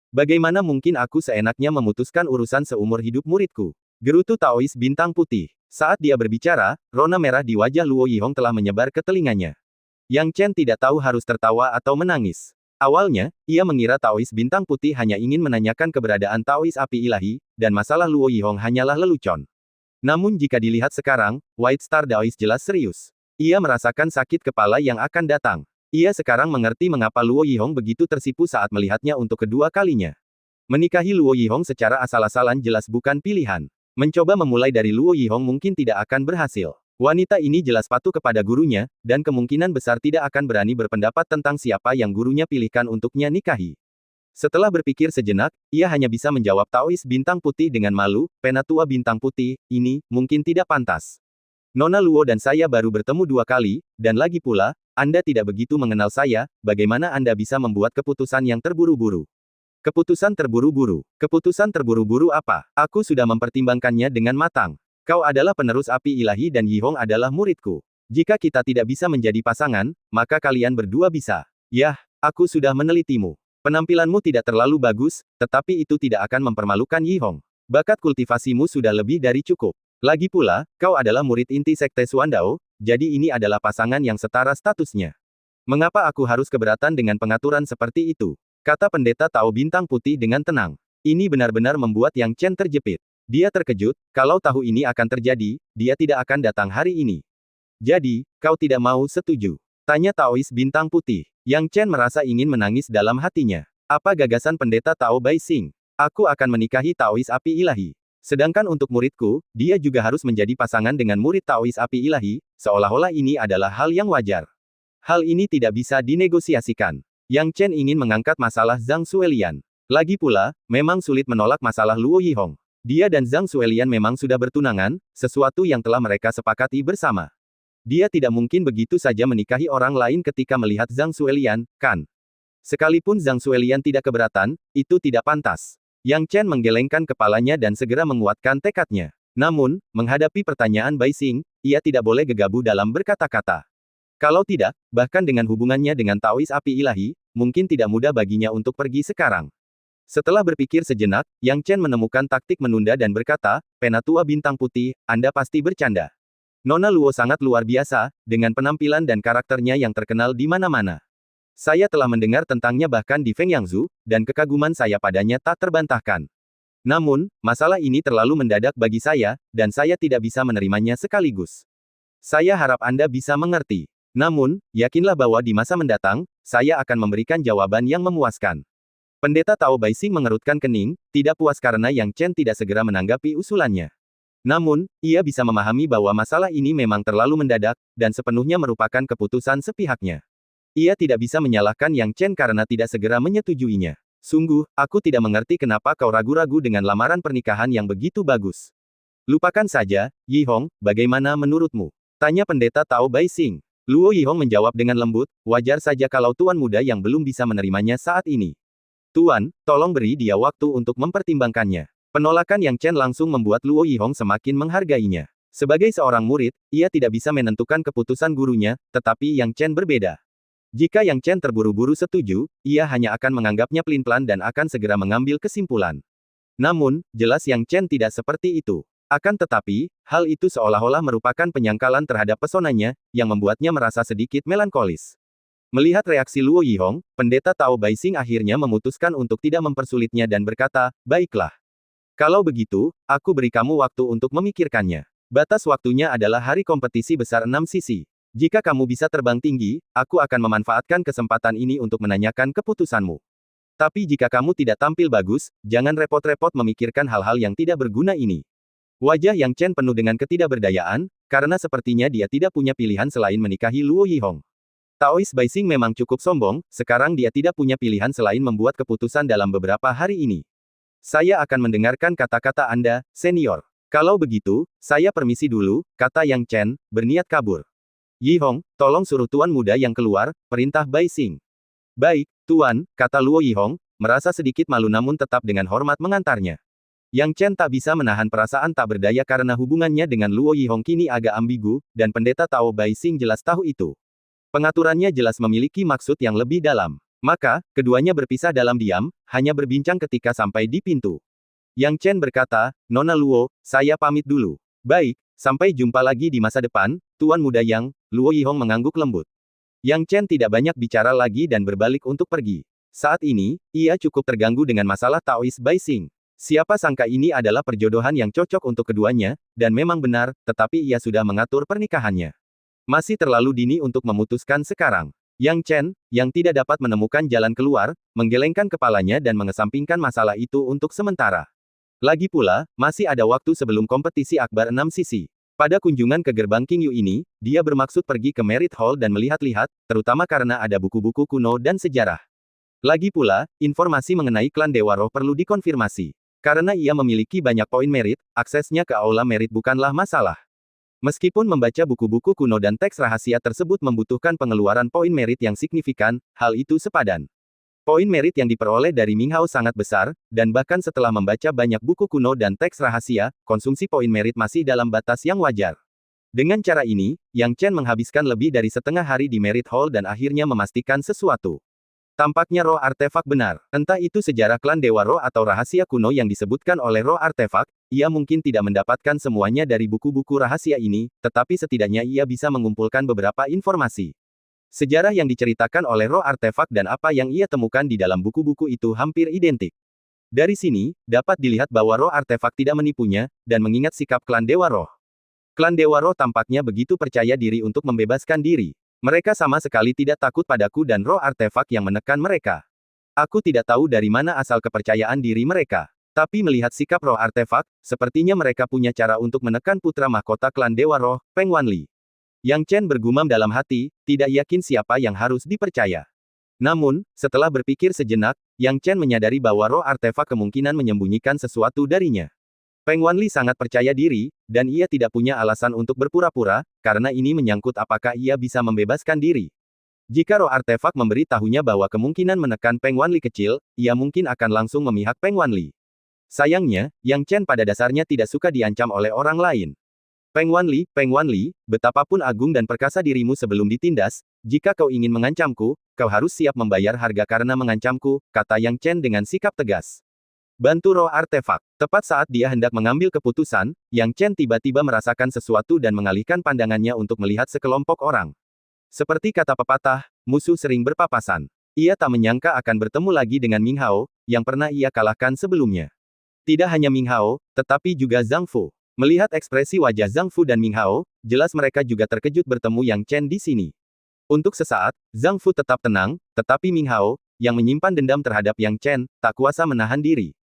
Bagaimana mungkin aku seenaknya memutuskan urusan seumur hidup muridku? Gerutu Taois Bintang Putih. Saat dia berbicara, rona merah di wajah Luo Yihong telah menyebar ke telinganya. Yang Chen tidak tahu harus tertawa atau menangis. Awalnya, ia mengira Taois Bintang Putih hanya ingin menanyakan keberadaan Taois Api Ilahi, dan masalah Luo Yihong hanyalah lelucon. Namun jika dilihat sekarang, White Star Daois jelas serius. Ia merasakan sakit kepala yang akan datang. Ia sekarang mengerti mengapa Luo Yihong begitu tersipu saat melihatnya untuk kedua kalinya. Menikahi Luo Yihong secara asal-asalan jelas bukan pilihan. Mencoba memulai dari Luo Yihong mungkin tidak akan berhasil. Wanita ini jelas patuh kepada gurunya, dan kemungkinan besar tidak akan berani berpendapat tentang siapa yang gurunya pilihkan untuknya nikahi. Setelah berpikir sejenak, ia hanya bisa menjawab Taois Bintang Putih dengan malu, Penatua Bintang Putih, ini, mungkin tidak pantas. Nona Luo dan saya baru bertemu 2 kali, dan lagi pula, Anda tidak begitu mengenal saya, bagaimana Anda bisa membuat keputusan yang terburu-buru? Keputusan terburu-buru? Keputusan terburu-buru apa? Aku sudah mempertimbangkannya dengan matang. Kau adalah penerus api ilahi dan Yihong adalah muridku. Jika kita tidak bisa menjadi pasangan, maka kalian berdua bisa. Yah, aku sudah menelitimu. Penampilanmu tidak terlalu bagus, tetapi itu tidak akan mempermalukan Yihong. Bakat kultivasimu sudah lebih dari cukup. Lagi pula, kau adalah murid inti Sekte Xuandao, jadi ini adalah pasangan yang setara statusnya. Mengapa aku harus keberatan dengan pengaturan seperti itu? Kata Pendeta Tao Bintang Putih dengan tenang. Ini benar-benar membuat Yang Chen terjepit. Dia terkejut, kalau tahu ini akan terjadi, dia tidak akan datang hari ini. Jadi, kau tidak mau setuju? Tanya Taois Bintang Putih. Yang Chen merasa ingin menangis dalam hatinya. Apa gagasan Pendeta Tao Bai Xing? Aku akan menikahi Taois Api Ilahi. Sedangkan untuk muridku, dia juga harus menjadi pasangan dengan murid Taois Api Ilahi, seolah-olah ini adalah hal yang wajar. Hal ini tidak bisa dinegosiasikan. Yang Chen ingin mengangkat masalah Zhang Xuelian. Lagi pula, memang sulit menolak masalah Luo Yihong. Dia dan Zhang Xuelian memang sudah bertunangan, sesuatu yang telah mereka sepakati bersama. Dia tidak mungkin begitu saja menikahi orang lain ketika melihat Zhang Xuelian, kan? Sekalipun Zhang Xuelian tidak keberatan, itu tidak pantas. Yang Chen menggelengkan kepalanya dan segera menguatkan tekadnya. Namun, menghadapi pertanyaan Bai Xing, ia tidak boleh gegabah dalam berkata-kata. Kalau tidak, bahkan dengan hubungannya dengan Taois Api Ilahi, mungkin tidak mudah baginya untuk pergi sekarang. Setelah berpikir sejenak, Yang Chen menemukan taktik menunda dan berkata, Penatua Bintang Putih, Anda pasti bercanda. Nona Luo sangat luar biasa, dengan penampilan dan karakternya yang terkenal di mana-mana. Saya telah mendengar tentangnya bahkan di Feng Yangzhu, dan kekaguman saya padanya tak terbantahkan. Namun, masalah ini terlalu mendadak bagi saya, dan saya tidak bisa menerimanya sekaligus. Saya harap Anda bisa mengerti. Namun, yakinlah bahwa di masa mendatang, saya akan memberikan jawaban yang memuaskan. Pendeta Tao Baising mengerutkan kening, tidak puas karena Yang Chen tidak segera menanggapi usulannya. Namun, ia bisa memahami bahwa masalah ini memang terlalu mendadak, dan sepenuhnya merupakan keputusan sepihaknya. Ia tidak bisa menyalahkan Yang Chen karena tidak segera menyetujuinya. Sungguh, aku tidak mengerti kenapa kau ragu-ragu dengan lamaran pernikahan yang begitu bagus. Lupakan saja, Yi Hong, bagaimana menurutmu? Tanya pendeta Tao Baising. Luo Yihong menjawab dengan lembut, wajar saja kalau tuan muda yang belum bisa menerimanya saat ini. Tuan, tolong beri dia waktu untuk mempertimbangkannya. Penolakan Yang Chen langsung membuat Luo Yihong semakin menghargainya. Sebagai seorang murid, ia tidak bisa menentukan keputusan gurunya, tetapi Yang Chen berbeda. Jika Yang Chen terburu-buru setuju, ia hanya akan menganggapnya pelin-pelan dan akan segera mengambil kesimpulan. Namun, jelas Yang Chen tidak seperti itu. Akan tetapi, hal itu seolah-olah merupakan penyangkalan terhadap pesonanya, yang membuatnya merasa sedikit melankolis. Melihat reaksi Luo Yihong, pendeta Tao Baising akhirnya memutuskan untuk tidak mempersulitnya dan berkata, baiklah. Kalau begitu, aku beri kamu waktu untuk memikirkannya. Batas waktunya adalah hari kompetisi besar 6 sisi. Jika kamu bisa terbang tinggi, aku akan memanfaatkan kesempatan ini untuk menanyakan keputusanmu. Tapi jika kamu tidak tampil bagus, jangan repot-repot memikirkan hal-hal yang tidak berguna ini. Wajah Yang Chen penuh dengan ketidakberdayaan, karena sepertinya dia tidak punya pilihan selain menikahi Luo Yihong. Taois Baising memang cukup sombong, sekarang dia tidak punya pilihan selain membuat keputusan dalam beberapa hari ini. Saya akan mendengarkan kata-kata Anda, senior. Kalau begitu, saya permisi dulu, kata Yang Chen, berniat kabur. Yihong, tolong suruh tuan muda yang keluar, perintah Baising. Baik, tuan, kata Luo Yihong, merasa sedikit malu namun tetap dengan hormat mengantarnya. Yang Chen tak bisa menahan perasaan tak berdaya karena hubungannya dengan Luo Yihong kini agak ambigu, dan pendeta Tao Baising jelas tahu itu. Pengaturannya jelas memiliki maksud yang lebih dalam. Maka, keduanya berpisah dalam diam, hanya berbincang ketika sampai di pintu. Yang Chen berkata, Nona Luo, saya pamit dulu. Baik, sampai jumpa lagi di masa depan, Tuan Muda Yang, Luo Yihong mengangguk lembut. Yang Chen tidak banyak bicara lagi dan berbalik untuk pergi. Saat ini, ia cukup terganggu dengan masalah Taois Baising. Siapa sangka ini adalah perjodohan yang cocok untuk keduanya, dan memang benar, tetapi ia sudah mengatur pernikahannya. Masih terlalu dini untuk memutuskan sekarang. Yang Chen, yang tidak dapat menemukan jalan keluar, menggelengkan kepalanya dan mengesampingkan masalah itu untuk sementara. Lagi pula, masih ada waktu sebelum kompetisi akbar 6 sisi. Pada kunjungan ke gerbang King Yu ini, dia bermaksud pergi ke Merit Hall dan melihat-lihat, terutama karena ada buku-buku kuno dan sejarah. Lagi pula, informasi mengenai klan Dewa Roh perlu dikonfirmasi. Karena ia memiliki banyak poin merit, aksesnya ke aula merit bukanlah masalah. Meskipun membaca buku-buku kuno dan teks rahasia tersebut membutuhkan pengeluaran poin merit yang signifikan, hal itu sepadan. Poin merit yang diperoleh dari Ming Hao sangat besar, dan bahkan setelah membaca banyak buku kuno dan teks rahasia, konsumsi poin merit masih dalam batas yang wajar. Dengan cara ini, Yang Chen menghabiskan lebih dari setengah hari di Merit Hall dan akhirnya memastikan sesuatu. Tampaknya roh artefak benar. Entah itu sejarah klan Dewa Roh atau rahasia kuno yang disebutkan oleh roh artefak, ia mungkin tidak mendapatkan semuanya dari buku-buku rahasia ini, tetapi setidaknya ia bisa mengumpulkan beberapa informasi. Sejarah yang diceritakan oleh roh artefak dan apa yang ia temukan di dalam buku-buku itu hampir identik. Dari sini, dapat dilihat bahwa roh artefak tidak menipunya, dan mengingat sikap klan Dewa Roh. Klan Dewa Roh tampaknya begitu percaya diri untuk membebaskan diri. Mereka sama sekali tidak takut padaku dan roh artefak yang menekan mereka. Aku tidak tahu dari mana asal kepercayaan diri mereka. Tapi melihat sikap roh artefak, sepertinya mereka punya cara untuk menekan putra mahkota klan Dewa Roh, Peng Wanli. Yang Chen bergumam dalam hati, tidak yakin siapa yang harus dipercaya. Namun, setelah berpikir sejenak, Yang Chen menyadari bahwa roh artefak kemungkinan menyembunyikan sesuatu darinya. Peng Wanli sangat percaya diri, dan ia tidak punya alasan untuk berpura-pura, karena ini menyangkut apakah ia bisa membebaskan diri. Jika roh artefak memberi tahunya bahwa kemungkinan menekan Peng Wanli kecil, ia mungkin akan langsung memihak Peng Wanli. Sayangnya, Yang Chen pada dasarnya tidak suka diancam oleh orang lain. Peng Wanli, betapapun agung dan perkasa dirimu sebelum ditindas, jika kau ingin mengancamku, kau harus siap membayar harga karena mengancamku, kata Yang Chen dengan sikap tegas. Bantu roh artefak. Tepat saat dia hendak mengambil keputusan, Yang Chen tiba-tiba merasakan sesuatu dan mengalihkan pandangannya untuk melihat sekelompok orang. Seperti kata pepatah, musuh sering berpapasan. Ia tak menyangka akan bertemu lagi dengan Ming Hao, yang pernah ia kalahkan sebelumnya. Tidak hanya Ming Hao, tetapi juga Zhang Fu. Melihat ekspresi wajah Zhang Fu dan Ming Hao, jelas mereka juga terkejut bertemu Yang Chen di sini. Untuk sesaat, Zhang Fu tetap tenang, tetapi Ming Hao, yang menyimpan dendam terhadap Yang Chen, tak kuasa menahan diri.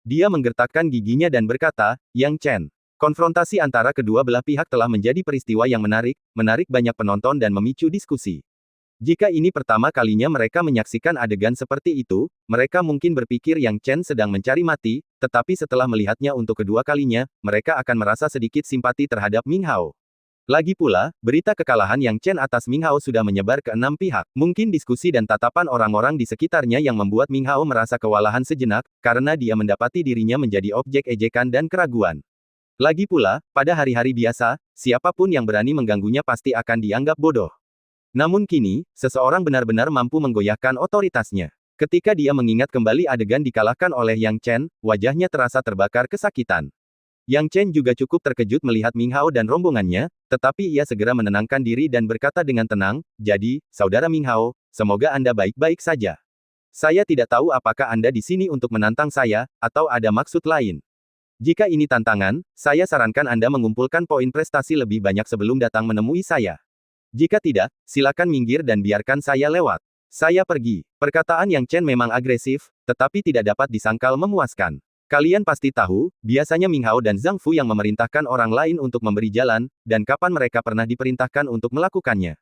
Dia menggertakkan giginya dan berkata, Yang Chen. Konfrontasi antara kedua belah pihak telah menjadi peristiwa yang menarik banyak penonton dan memicu diskusi. Jika ini pertama kalinya mereka menyaksikan adegan seperti itu, mereka mungkin berpikir Yang Chen sedang mencari mati, tetapi setelah melihatnya untuk kedua kalinya, mereka akan merasa sedikit simpati terhadap Ming Hao. Lagi pula, berita kekalahan Yang Chen atas Ming Hao sudah menyebar ke 6 pihak. Mungkin diskusi dan tatapan orang-orang di sekitarnya yang membuat Ming Hao merasa kewalahan sejenak, karena dia mendapati dirinya menjadi objek ejekan dan keraguan. Lagi pula, pada hari-hari biasa, siapapun yang berani mengganggunya pasti akan dianggap bodoh. Namun kini, seseorang benar-benar mampu menggoyahkan otoritasnya. Ketika dia mengingat kembali adegan dikalahkan oleh Yang Chen, wajahnya terasa terbakar kesakitan. Yang Chen juga cukup terkejut melihat Ming Hao dan rombongannya, tetapi ia segera menenangkan diri dan berkata dengan tenang, "Jadi, Saudara Ming Hao, semoga Anda baik-baik saja. Saya tidak tahu apakah Anda di sini untuk menantang saya, atau ada maksud lain. Jika ini tantangan, saya sarankan Anda mengumpulkan poin prestasi lebih banyak sebelum datang menemui saya. Jika tidak, silakan minggir dan biarkan saya lewat. Saya pergi." Perkataan Yang Chen memang agresif, tetapi tidak dapat disangkal memuaskan. Kalian pasti tahu, biasanya Ming Hao dan Zhang Fu yang memerintahkan orang lain untuk memberi jalan, dan kapan mereka pernah diperintahkan untuk melakukannya.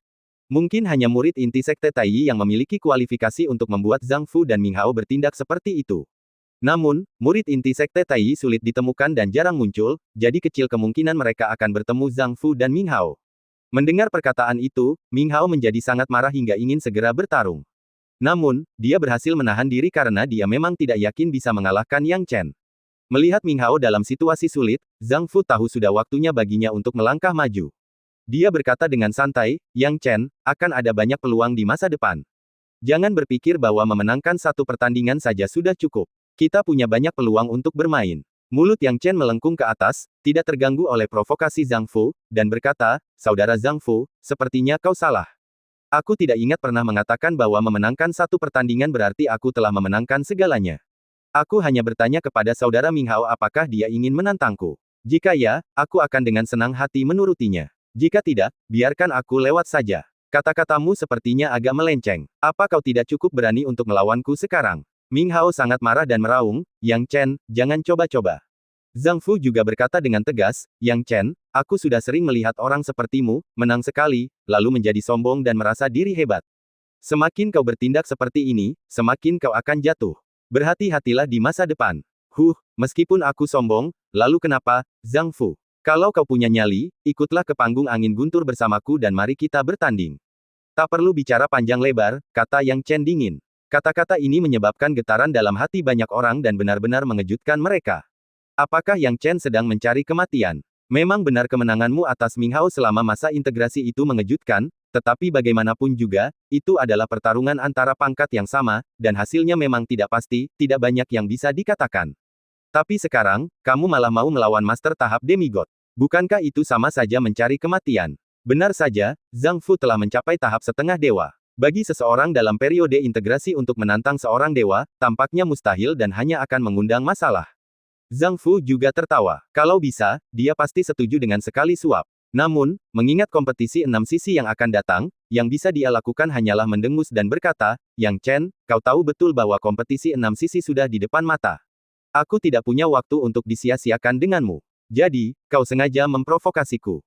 Mungkin hanya murid inti Sekte Taiyi yang memiliki kualifikasi untuk membuat Zhang Fu dan Ming Hao bertindak seperti itu. Namun, murid inti Sekte Taiyi sulit ditemukan dan jarang muncul, jadi kecil kemungkinan mereka akan bertemu Zhang Fu dan Ming Hao. Mendengar perkataan itu, Ming Hao menjadi sangat marah hingga ingin segera bertarung. Namun, dia berhasil menahan diri karena dia memang tidak yakin bisa mengalahkan Yang Chen. Melihat Ming Hao dalam situasi sulit, Zhang Fu tahu sudah waktunya baginya untuk melangkah maju. Dia berkata dengan santai, "Yang Chen, akan ada banyak peluang di masa depan. Jangan berpikir bahwa memenangkan satu pertandingan saja sudah cukup. Kita punya banyak peluang untuk bermain." Mulut Yang Chen melengkung ke atas, tidak terganggu oleh provokasi Zhang Fu, dan berkata, "Saudara Zhang Fu, sepertinya kau salah. Aku tidak ingat pernah mengatakan bahwa memenangkan satu pertandingan berarti aku telah memenangkan segalanya. Aku hanya bertanya kepada saudara Ming Hao apakah dia ingin menantangku. Jika ya, aku akan dengan senang hati menurutinya. Jika tidak, biarkan aku lewat saja. Kata-katamu sepertinya agak melenceng. Apa kau tidak cukup berani untuk melawanku sekarang?" Ming Hao sangat marah dan meraung, "Yang Chen, jangan coba-coba." Zhang Fu juga berkata dengan tegas, "Yang Chen, aku sudah sering melihat orang sepertimu, menang sekali, lalu menjadi sombong dan merasa diri hebat. Semakin kau bertindak seperti ini, semakin kau akan jatuh. Berhati-hatilah di masa depan." Meskipun aku sombong, lalu kenapa, Zhang Fu? Kalau kau punya nyali, ikutlah ke panggung angin guntur bersamaku dan mari kita bertanding. Tak perlu bicara panjang lebar, kata Yang Chen dingin. Kata-kata ini menyebabkan getaran dalam hati banyak orang dan benar-benar mengejutkan mereka. Apakah Yang Chen sedang mencari kematian? Memang benar kemenanganmu atas Ming Hao selama masa integrasi itu mengejutkan, tetapi bagaimanapun juga, itu adalah pertarungan antara pangkat yang sama, dan hasilnya memang tidak pasti, tidak banyak yang bisa dikatakan. Tapi sekarang, kamu malah mau melawan Master tahap Demigod. Bukankah itu sama saja mencari kematian? Benar saja, Zhang Fu telah mencapai tahap setengah dewa. Bagi seseorang dalam periode integrasi untuk menantang seorang dewa, tampaknya mustahil dan hanya akan mengundang masalah. Zhang Fu juga tertawa. Kalau bisa, dia pasti setuju dengan sekali suap. Namun, mengingat kompetisi 6 sisi yang akan datang, yang bisa dia lakukan hanyalah mendengus dan berkata, "Yang Chen, kau tahu betul bahwa kompetisi 6 sisi sudah di depan mata. Aku tidak punya waktu untuk disia-siakan denganmu. Jadi, kau sengaja memprovokasiku.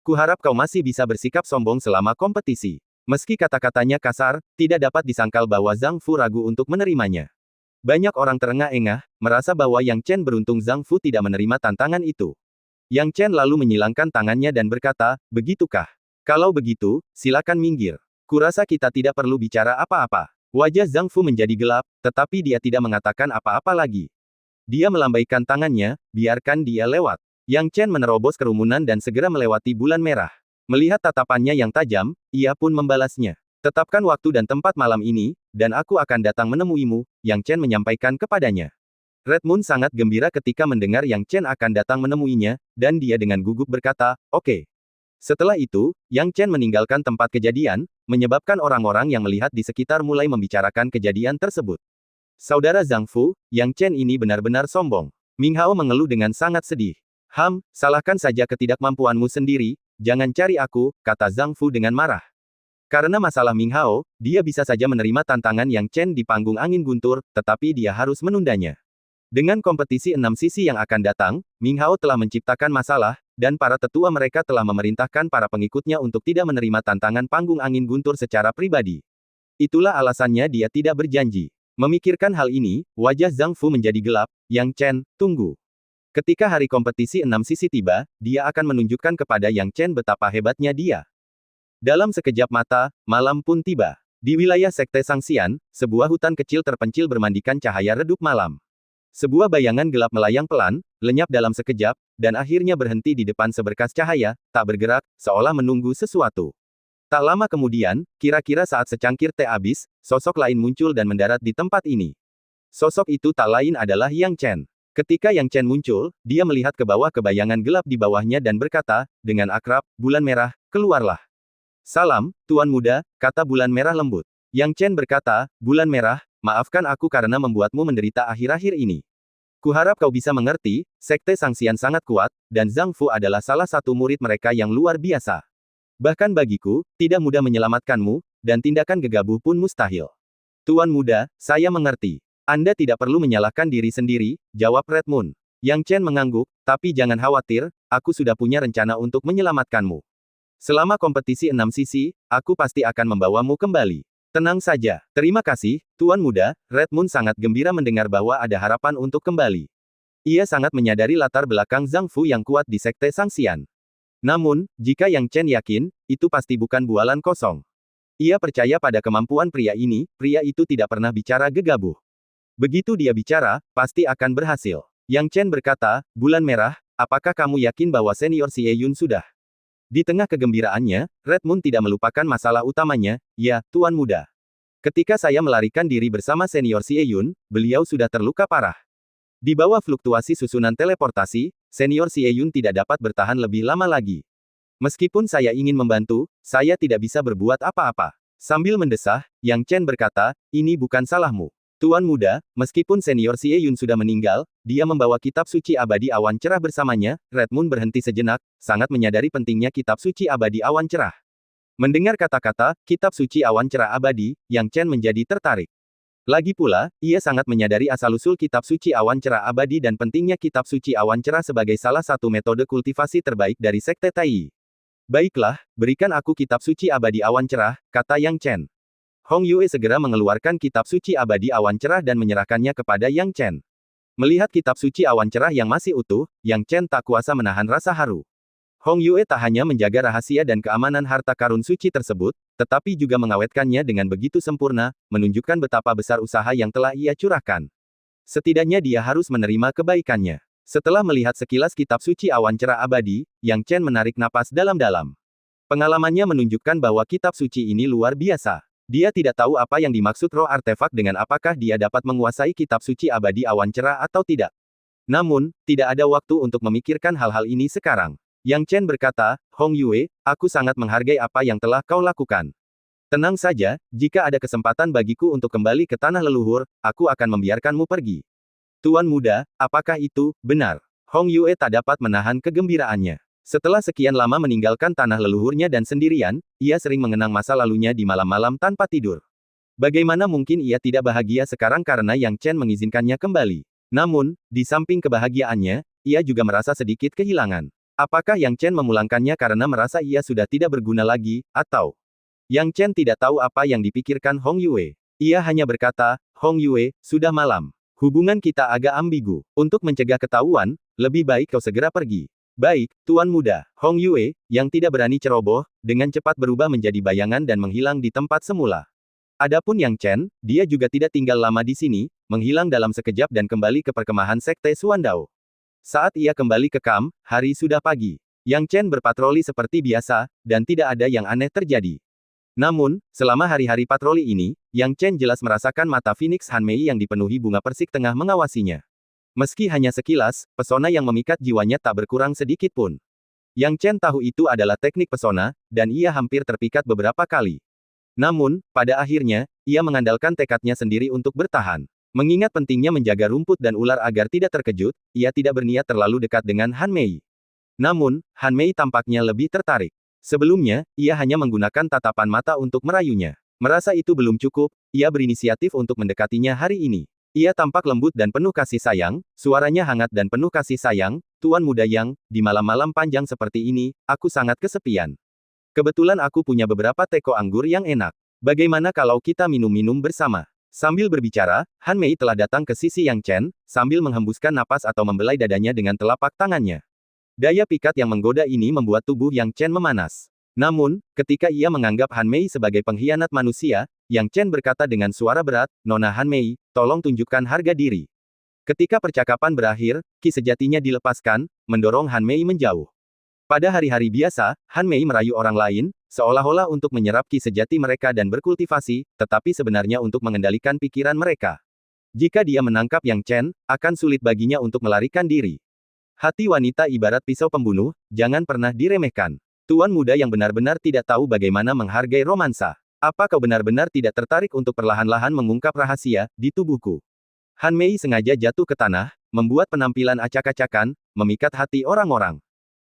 Kuharap kau masih bisa bersikap sombong selama kompetisi." Meski kata-katanya kasar, tidak dapat disangkal bahwa Zhang Fu ragu untuk menerimanya. Banyak orang terengah-engah, merasa bahwa Yang Chen beruntung Zhang Fu tidak menerima tantangan itu. Yang Chen lalu menyilangkan tangannya dan berkata, "Begitukah? Kalau begitu, silakan minggir. Kurasa kita tidak perlu bicara apa-apa." Wajah Zhang Fu menjadi gelap, tetapi dia tidak mengatakan apa-apa lagi. Dia melambaikan tangannya, biarkan dia lewat. Yang Chen menerobos kerumunan dan segera melewati bulan merah. Melihat tatapannya yang tajam, ia pun membalasnya. "Tetapkan waktu dan tempat malam ini, dan aku akan datang menemuimu," Yang Chen menyampaikan kepadanya. Red Moon sangat gembira ketika mendengar Yang Chen akan datang menemuinya, dan dia dengan gugup berkata, "Oke." Setelah itu, Yang Chen meninggalkan tempat kejadian, menyebabkan orang-orang yang melihat di sekitar mulai membicarakan kejadian tersebut. "Saudara Zhang Fu, Yang Chen ini benar-benar sombong." Ming Hao mengeluh dengan sangat sedih. "Salahkan saja ketidakmampuanmu sendiri, jangan cari aku, kata Zhang Fu dengan marah. Karena masalah Ming Hao, dia bisa saja menerima tantangan Yang Chen di panggung angin guntur, tetapi dia harus menundanya. Dengan kompetisi 6 sisi yang akan datang, Ming Hao telah menciptakan masalah, dan para tetua mereka telah memerintahkan para pengikutnya untuk tidak menerima tantangan panggung angin guntur secara pribadi. Itulah alasannya dia tidak berjanji. Memikirkan hal ini, wajah Zhang Fu menjadi gelap. Yang Chen, tunggu. Ketika hari kompetisi 6 sisi tiba, dia akan menunjukkan kepada Yang Chen betapa hebatnya dia. Dalam sekejap mata, malam pun tiba. Di wilayah Sekte Sangxian, sebuah hutan kecil terpencil bermandikan cahaya redup malam. Sebuah bayangan gelap melayang pelan, lenyap dalam sekejap, dan akhirnya berhenti di depan seberkas cahaya, tak bergerak, seolah menunggu sesuatu. Tak lama kemudian, kira-kira saat secangkir teh habis, sosok lain muncul dan mendarat di tempat ini. Sosok itu tak lain adalah Yang Chen. Ketika Yang Chen muncul, dia melihat ke bawah ke bayangan gelap di bawahnya dan berkata, dengan akrab, "Bulan merah, keluarlah." "Salam, Tuan Muda," kata Bulan Merah lembut. Yang Chen berkata, "Bulan Merah, maafkan aku karena membuatmu menderita akhir-akhir ini. Kuharap kau bisa mengerti, Sekte Sangxian sangat kuat, dan Zhang Fu adalah salah satu murid mereka yang luar biasa. Bahkan bagiku, tidak mudah menyelamatkanmu, dan tindakan gegabah pun mustahil." "Tuan Muda, saya mengerti. Anda tidak perlu menyalahkan diri sendiri," jawab Red Moon. Yang Chen mengangguk, "Tapi jangan khawatir, aku sudah punya rencana untuk menyelamatkanmu. Selama kompetisi 6 sisi, aku pasti akan membawamu kembali. Tenang saja." "Terima kasih, Tuan Muda." Red Moon sangat gembira mendengar bahwa ada harapan untuk kembali. Ia sangat menyadari latar belakang Zhang Fu yang kuat di Sekte Sangxian. Namun, jika Yang Chen yakin, itu pasti bukan bualan kosong. Ia percaya pada kemampuan pria ini, pria itu tidak pernah bicara gegabah. Begitu dia bicara, pasti akan berhasil. Yang Chen berkata, "Bulan Merah, apakah kamu yakin bahwa senior Xie Yun sudah?" Di tengah kegembiraannya, Red Moon tidak melupakan masalah utamanya. "Ya, Tuan Muda. Ketika saya melarikan diri bersama senior Xie Yun, beliau sudah terluka parah. Di bawah fluktuasi susunan teleportasi, senior Xie Yun tidak dapat bertahan lebih lama lagi. Meskipun saya ingin membantu, saya tidak bisa berbuat apa-apa." Sambil mendesah, Yang Chen berkata, "Ini bukan salahmu. Tuan Muda, meskipun senior Xie Yun sudah meninggal, dia membawa kitab suci abadi awan cerah bersamanya." Red Moon berhenti sejenak, sangat menyadari pentingnya kitab suci abadi awan cerah. Mendengar kata-kata, kitab suci awan cerah abadi, Yang Chen menjadi tertarik. Lagi pula, ia sangat menyadari asal-usul kitab suci awan cerah abadi dan pentingnya kitab suci awan cerah sebagai salah satu metode kultivasi terbaik dari Sekte Tai. "Baiklah, berikan aku kitab suci abadi awan cerah," kata Yang Chen. Hong Yue segera mengeluarkan kitab suci abadi awan cerah dan menyerahkannya kepada Yang Chen. Melihat kitab suci awan cerah yang masih utuh, Yang Chen tak kuasa menahan rasa haru. Hong Yue tak hanya menjaga rahasia dan keamanan harta karun suci tersebut, tetapi juga mengawetkannya dengan begitu sempurna, menunjukkan betapa besar usaha yang telah ia curahkan. Setidaknya dia harus menerima kebaikannya. Setelah melihat sekilas kitab suci awan cerah abadi, Yang Chen menarik napas dalam-dalam. Pengalamannya menunjukkan bahwa kitab suci ini luar biasa. Dia tidak tahu apa yang dimaksud roh artefak dengan apakah dia dapat menguasai kitab suci abadi awan cerah atau tidak. Namun, tidak ada waktu untuk memikirkan hal-hal ini sekarang. Yang Chen berkata, "Hong Yue, aku sangat menghargai apa yang telah kau lakukan. Tenang saja, jika ada kesempatan bagiku untuk kembali ke tanah leluhur, aku akan membiarkanmu pergi." "Tuan Muda, apakah itu benar?" Hong Yue tak dapat menahan kegembiraannya. Setelah sekian lama meninggalkan tanah leluhurnya dan sendirian, ia sering mengenang masa lalunya di malam-malam tanpa tidur. Bagaimana mungkin ia tidak bahagia sekarang karena Yang Chen mengizinkannya kembali? Namun, di samping kebahagiaannya, ia juga merasa sedikit kehilangan. Apakah Yang Chen memulangkannya karena merasa ia sudah tidak berguna lagi, atau Yang Chen tidak tahu apa yang dipikirkan Hong Yue? Ia hanya berkata, "Hong Yue, sudah malam. Hubungan kita agak ambigu. Untuk mencegah ketahuan, lebih baik kau segera pergi." "Baik, Tuan Muda." Hong Yue, yang tidak berani ceroboh, dengan cepat berubah menjadi bayangan dan menghilang di tempat semula. Adapun Yang Chen, dia juga tidak tinggal lama di sini, menghilang dalam sekejap dan kembali ke perkemahan Sekte Suandao. Saat ia kembali ke kamp, hari sudah pagi. Yang Chen berpatroli seperti biasa, dan tidak ada yang aneh terjadi. Namun, selama hari-hari patroli ini, Yang Chen jelas merasakan mata Phoenix Hanmei yang dipenuhi bunga persik tengah mengawasinya. Meski hanya sekilas, pesona yang memikat jiwanya tak berkurang sedikit pun. Yang Chen tahu itu adalah teknik pesona, dan ia hampir terpikat beberapa kali. Namun, pada akhirnya, ia mengandalkan tekadnya sendiri untuk bertahan. Mengingat pentingnya menjaga rumput dan ular agar tidak terkejut, ia tidak berniat terlalu dekat dengan Han Mei. Namun, Han Mei tampaknya lebih tertarik. Sebelumnya, ia hanya menggunakan tatapan mata untuk merayunya. Merasa itu belum cukup, ia berinisiatif untuk mendekatinya hari ini. Ia tampak lembut dan penuh kasih sayang, suaranya hangat dan penuh kasih sayang, Tuan Muda Yang, di malam-malam panjang seperti ini, aku sangat kesepian. Kebetulan aku punya beberapa teko anggur yang enak. Bagaimana kalau kita minum-minum bersama? Sambil berbicara, Han Mei telah datang ke sisi Yang Chen, sambil menghembuskan napas atau membelai dadanya dengan telapak tangannya. Daya pikat yang menggoda ini membuat tubuh Yang Chen memanas. Namun, ketika ia menganggap Han Mei sebagai pengkhianat manusia, Yang Chen berkata dengan suara berat, "Nona Han Mei, tolong tunjukkan harga diri." Ketika percakapan berakhir, ki sejatinya dilepaskan, mendorong Han Mei menjauh. Pada hari-hari biasa, Han Mei merayu orang lain, seolah-olah untuk menyerap ki sejati mereka dan berkultivasi, tetapi sebenarnya untuk mengendalikan pikiran mereka. Jika dia menangkap Yang Chen, akan sulit baginya untuk melarikan diri. Hati wanita ibarat pisau pembunuh, jangan pernah diremehkan. Tuan muda yang benar-benar tidak tahu bagaimana menghargai romansa. Apa kau benar-benar tidak tertarik untuk perlahan-lahan mengungkap rahasia di tubuhku? Han Mei sengaja jatuh ke tanah, membuat penampilan acak-acakan, memikat hati orang-orang.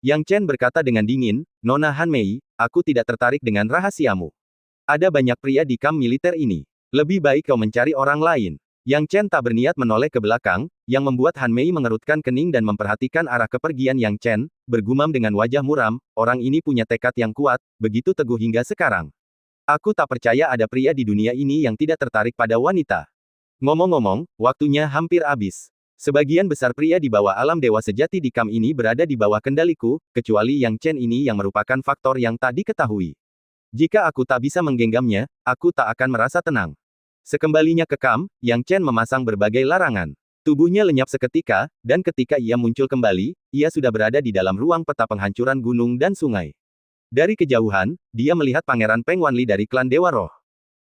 Yang Chen berkata dengan dingin, "Nona Han Mei, aku tidak tertarik dengan rahasiamu. Ada banyak pria di kamp militer ini. Lebih baik kau mencari orang lain." Yang Chen tak berniat menoleh ke belakang, yang membuat Han Mei mengerutkan kening dan memperhatikan arah kepergian Yang Chen, bergumam dengan wajah muram, orang ini punya tekad yang kuat, begitu teguh hingga sekarang. Aku tak percaya ada pria di dunia ini yang tidak tertarik pada wanita. Ngomong-ngomong, waktunya hampir habis. Sebagian besar pria di bawah alam dewa sejati di kamp ini berada di bawah kendaliku, kecuali Yang Chen ini yang merupakan faktor yang tak diketahui. Jika aku tak bisa menggenggamnya, aku tak akan merasa tenang. Sekembalinya ke kamp, Yang Chen memasang berbagai larangan. Tubuhnya lenyap seketika, dan ketika ia muncul kembali, ia sudah berada di dalam ruang peta penghancuran gunung dan sungai. Dari kejauhan, dia melihat Pangeran Peng Wanli dari klan Dewa Roh.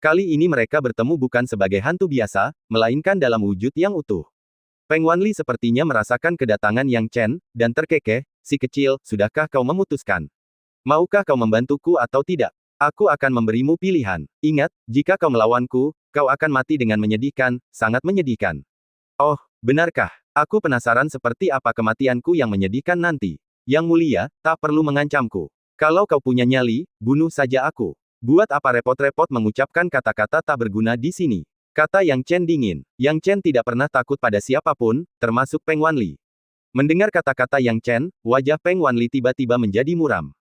Kali ini mereka bertemu bukan sebagai hantu biasa, melainkan dalam wujud yang utuh. Peng Wanli sepertinya merasakan kedatangan Yang Chen, dan terkekeh, "Si kecil, sudahkah kau memutuskan? Maukah kau membantuku atau tidak? Aku akan memberimu pilihan. Ingat, jika kau melawanku, kau akan mati dengan menyedihkan, sangat menyedihkan." "Oh, benarkah? Aku penasaran seperti apa kematianku yang menyedihkan nanti. Yang mulia, tak perlu mengancamku. Kalau kau punya nyali, bunuh saja aku. Buat apa repot-repot mengucapkan kata-kata tak berguna di sini?" kata Yang Chen dingin. Yang Chen tidak pernah takut pada siapapun, termasuk Peng Wanli. Mendengar kata-kata Yang Chen, wajah Peng Wanli tiba-tiba menjadi muram.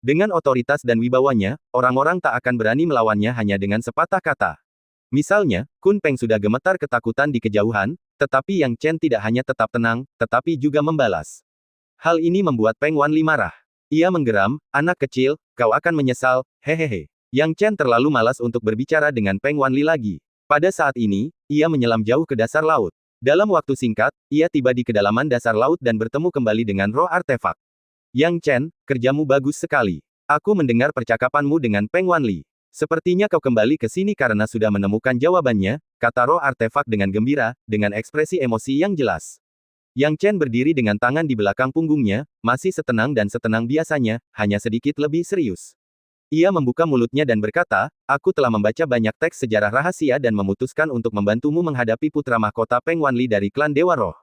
Dengan otoritas dan wibawanya, orang-orang tak akan berani melawannya hanya dengan sepatah kata. Misalnya, Kun Peng sudah gemetar ketakutan di kejauhan, tetapi Yang Chen tidak hanya tetap tenang, tetapi juga membalas. Hal ini membuat Peng Wanli marah. Ia menggeram, "Anak kecil, kau akan menyesal, hehehe." Yang Chen terlalu malas untuk berbicara dengan Peng Wanli lagi. Pada saat ini, ia menyelam jauh ke dasar laut. Dalam waktu singkat, ia tiba di kedalaman dasar laut dan bertemu kembali dengan roh artefak. "Yang Chen, kerjamu bagus sekali. Aku mendengar percakapanmu dengan Peng Wanli. Sepertinya kau kembali ke sini karena sudah menemukan jawabannya," kata roh artefak dengan gembira, dengan ekspresi emosi yang jelas. Yang Chen berdiri dengan tangan di belakang punggungnya, masih setenang dan setenang biasanya, hanya sedikit lebih serius. Ia membuka mulutnya dan berkata, "Aku telah membaca banyak teks sejarah rahasia dan memutuskan untuk membantumu menghadapi putra mahkota Peng Wanli dari klan Dewa Roh.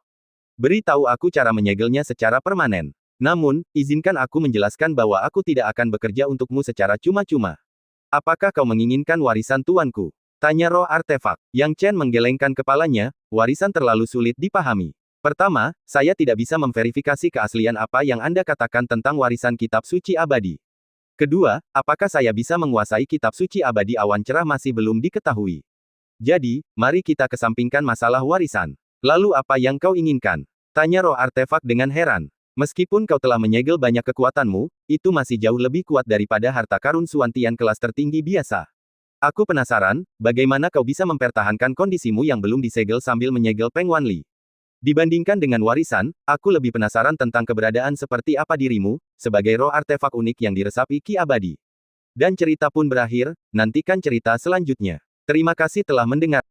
Beritahu aku cara menyegelnya secara permanen. Namun, izinkan aku menjelaskan bahwa aku tidak akan bekerja untukmu secara cuma-cuma. Apakah kau menginginkan warisan tuanku?" tanya roh artefak. Yang Chen menggelengkan kepalanya, warisan terlalu sulit dipahami. "Pertama, saya tidak bisa memverifikasi keaslian apa yang Anda katakan tentang warisan kitab suci abadi. Kedua, apakah saya bisa menguasai kitab suci abadi awan cerah masih belum diketahui. Jadi, mari kita kesampingkan masalah warisan. Lalu apa yang kau inginkan?" tanya roh artefak dengan heran. "Meskipun kau telah menyegel banyak kekuatanmu, itu masih jauh lebih kuat daripada harta karun Suantian kelas tertinggi biasa. Aku penasaran, bagaimana kau bisa mempertahankan kondisimu yang belum disegel sambil menyegel Peng Wanli. Dibandingkan dengan warisan, aku lebih penasaran tentang keberadaan seperti apa dirimu, sebagai roh artefak unik yang diresapi ki abadi." Dan cerita pun berakhir, nantikan cerita selanjutnya. Terima kasih telah mendengar.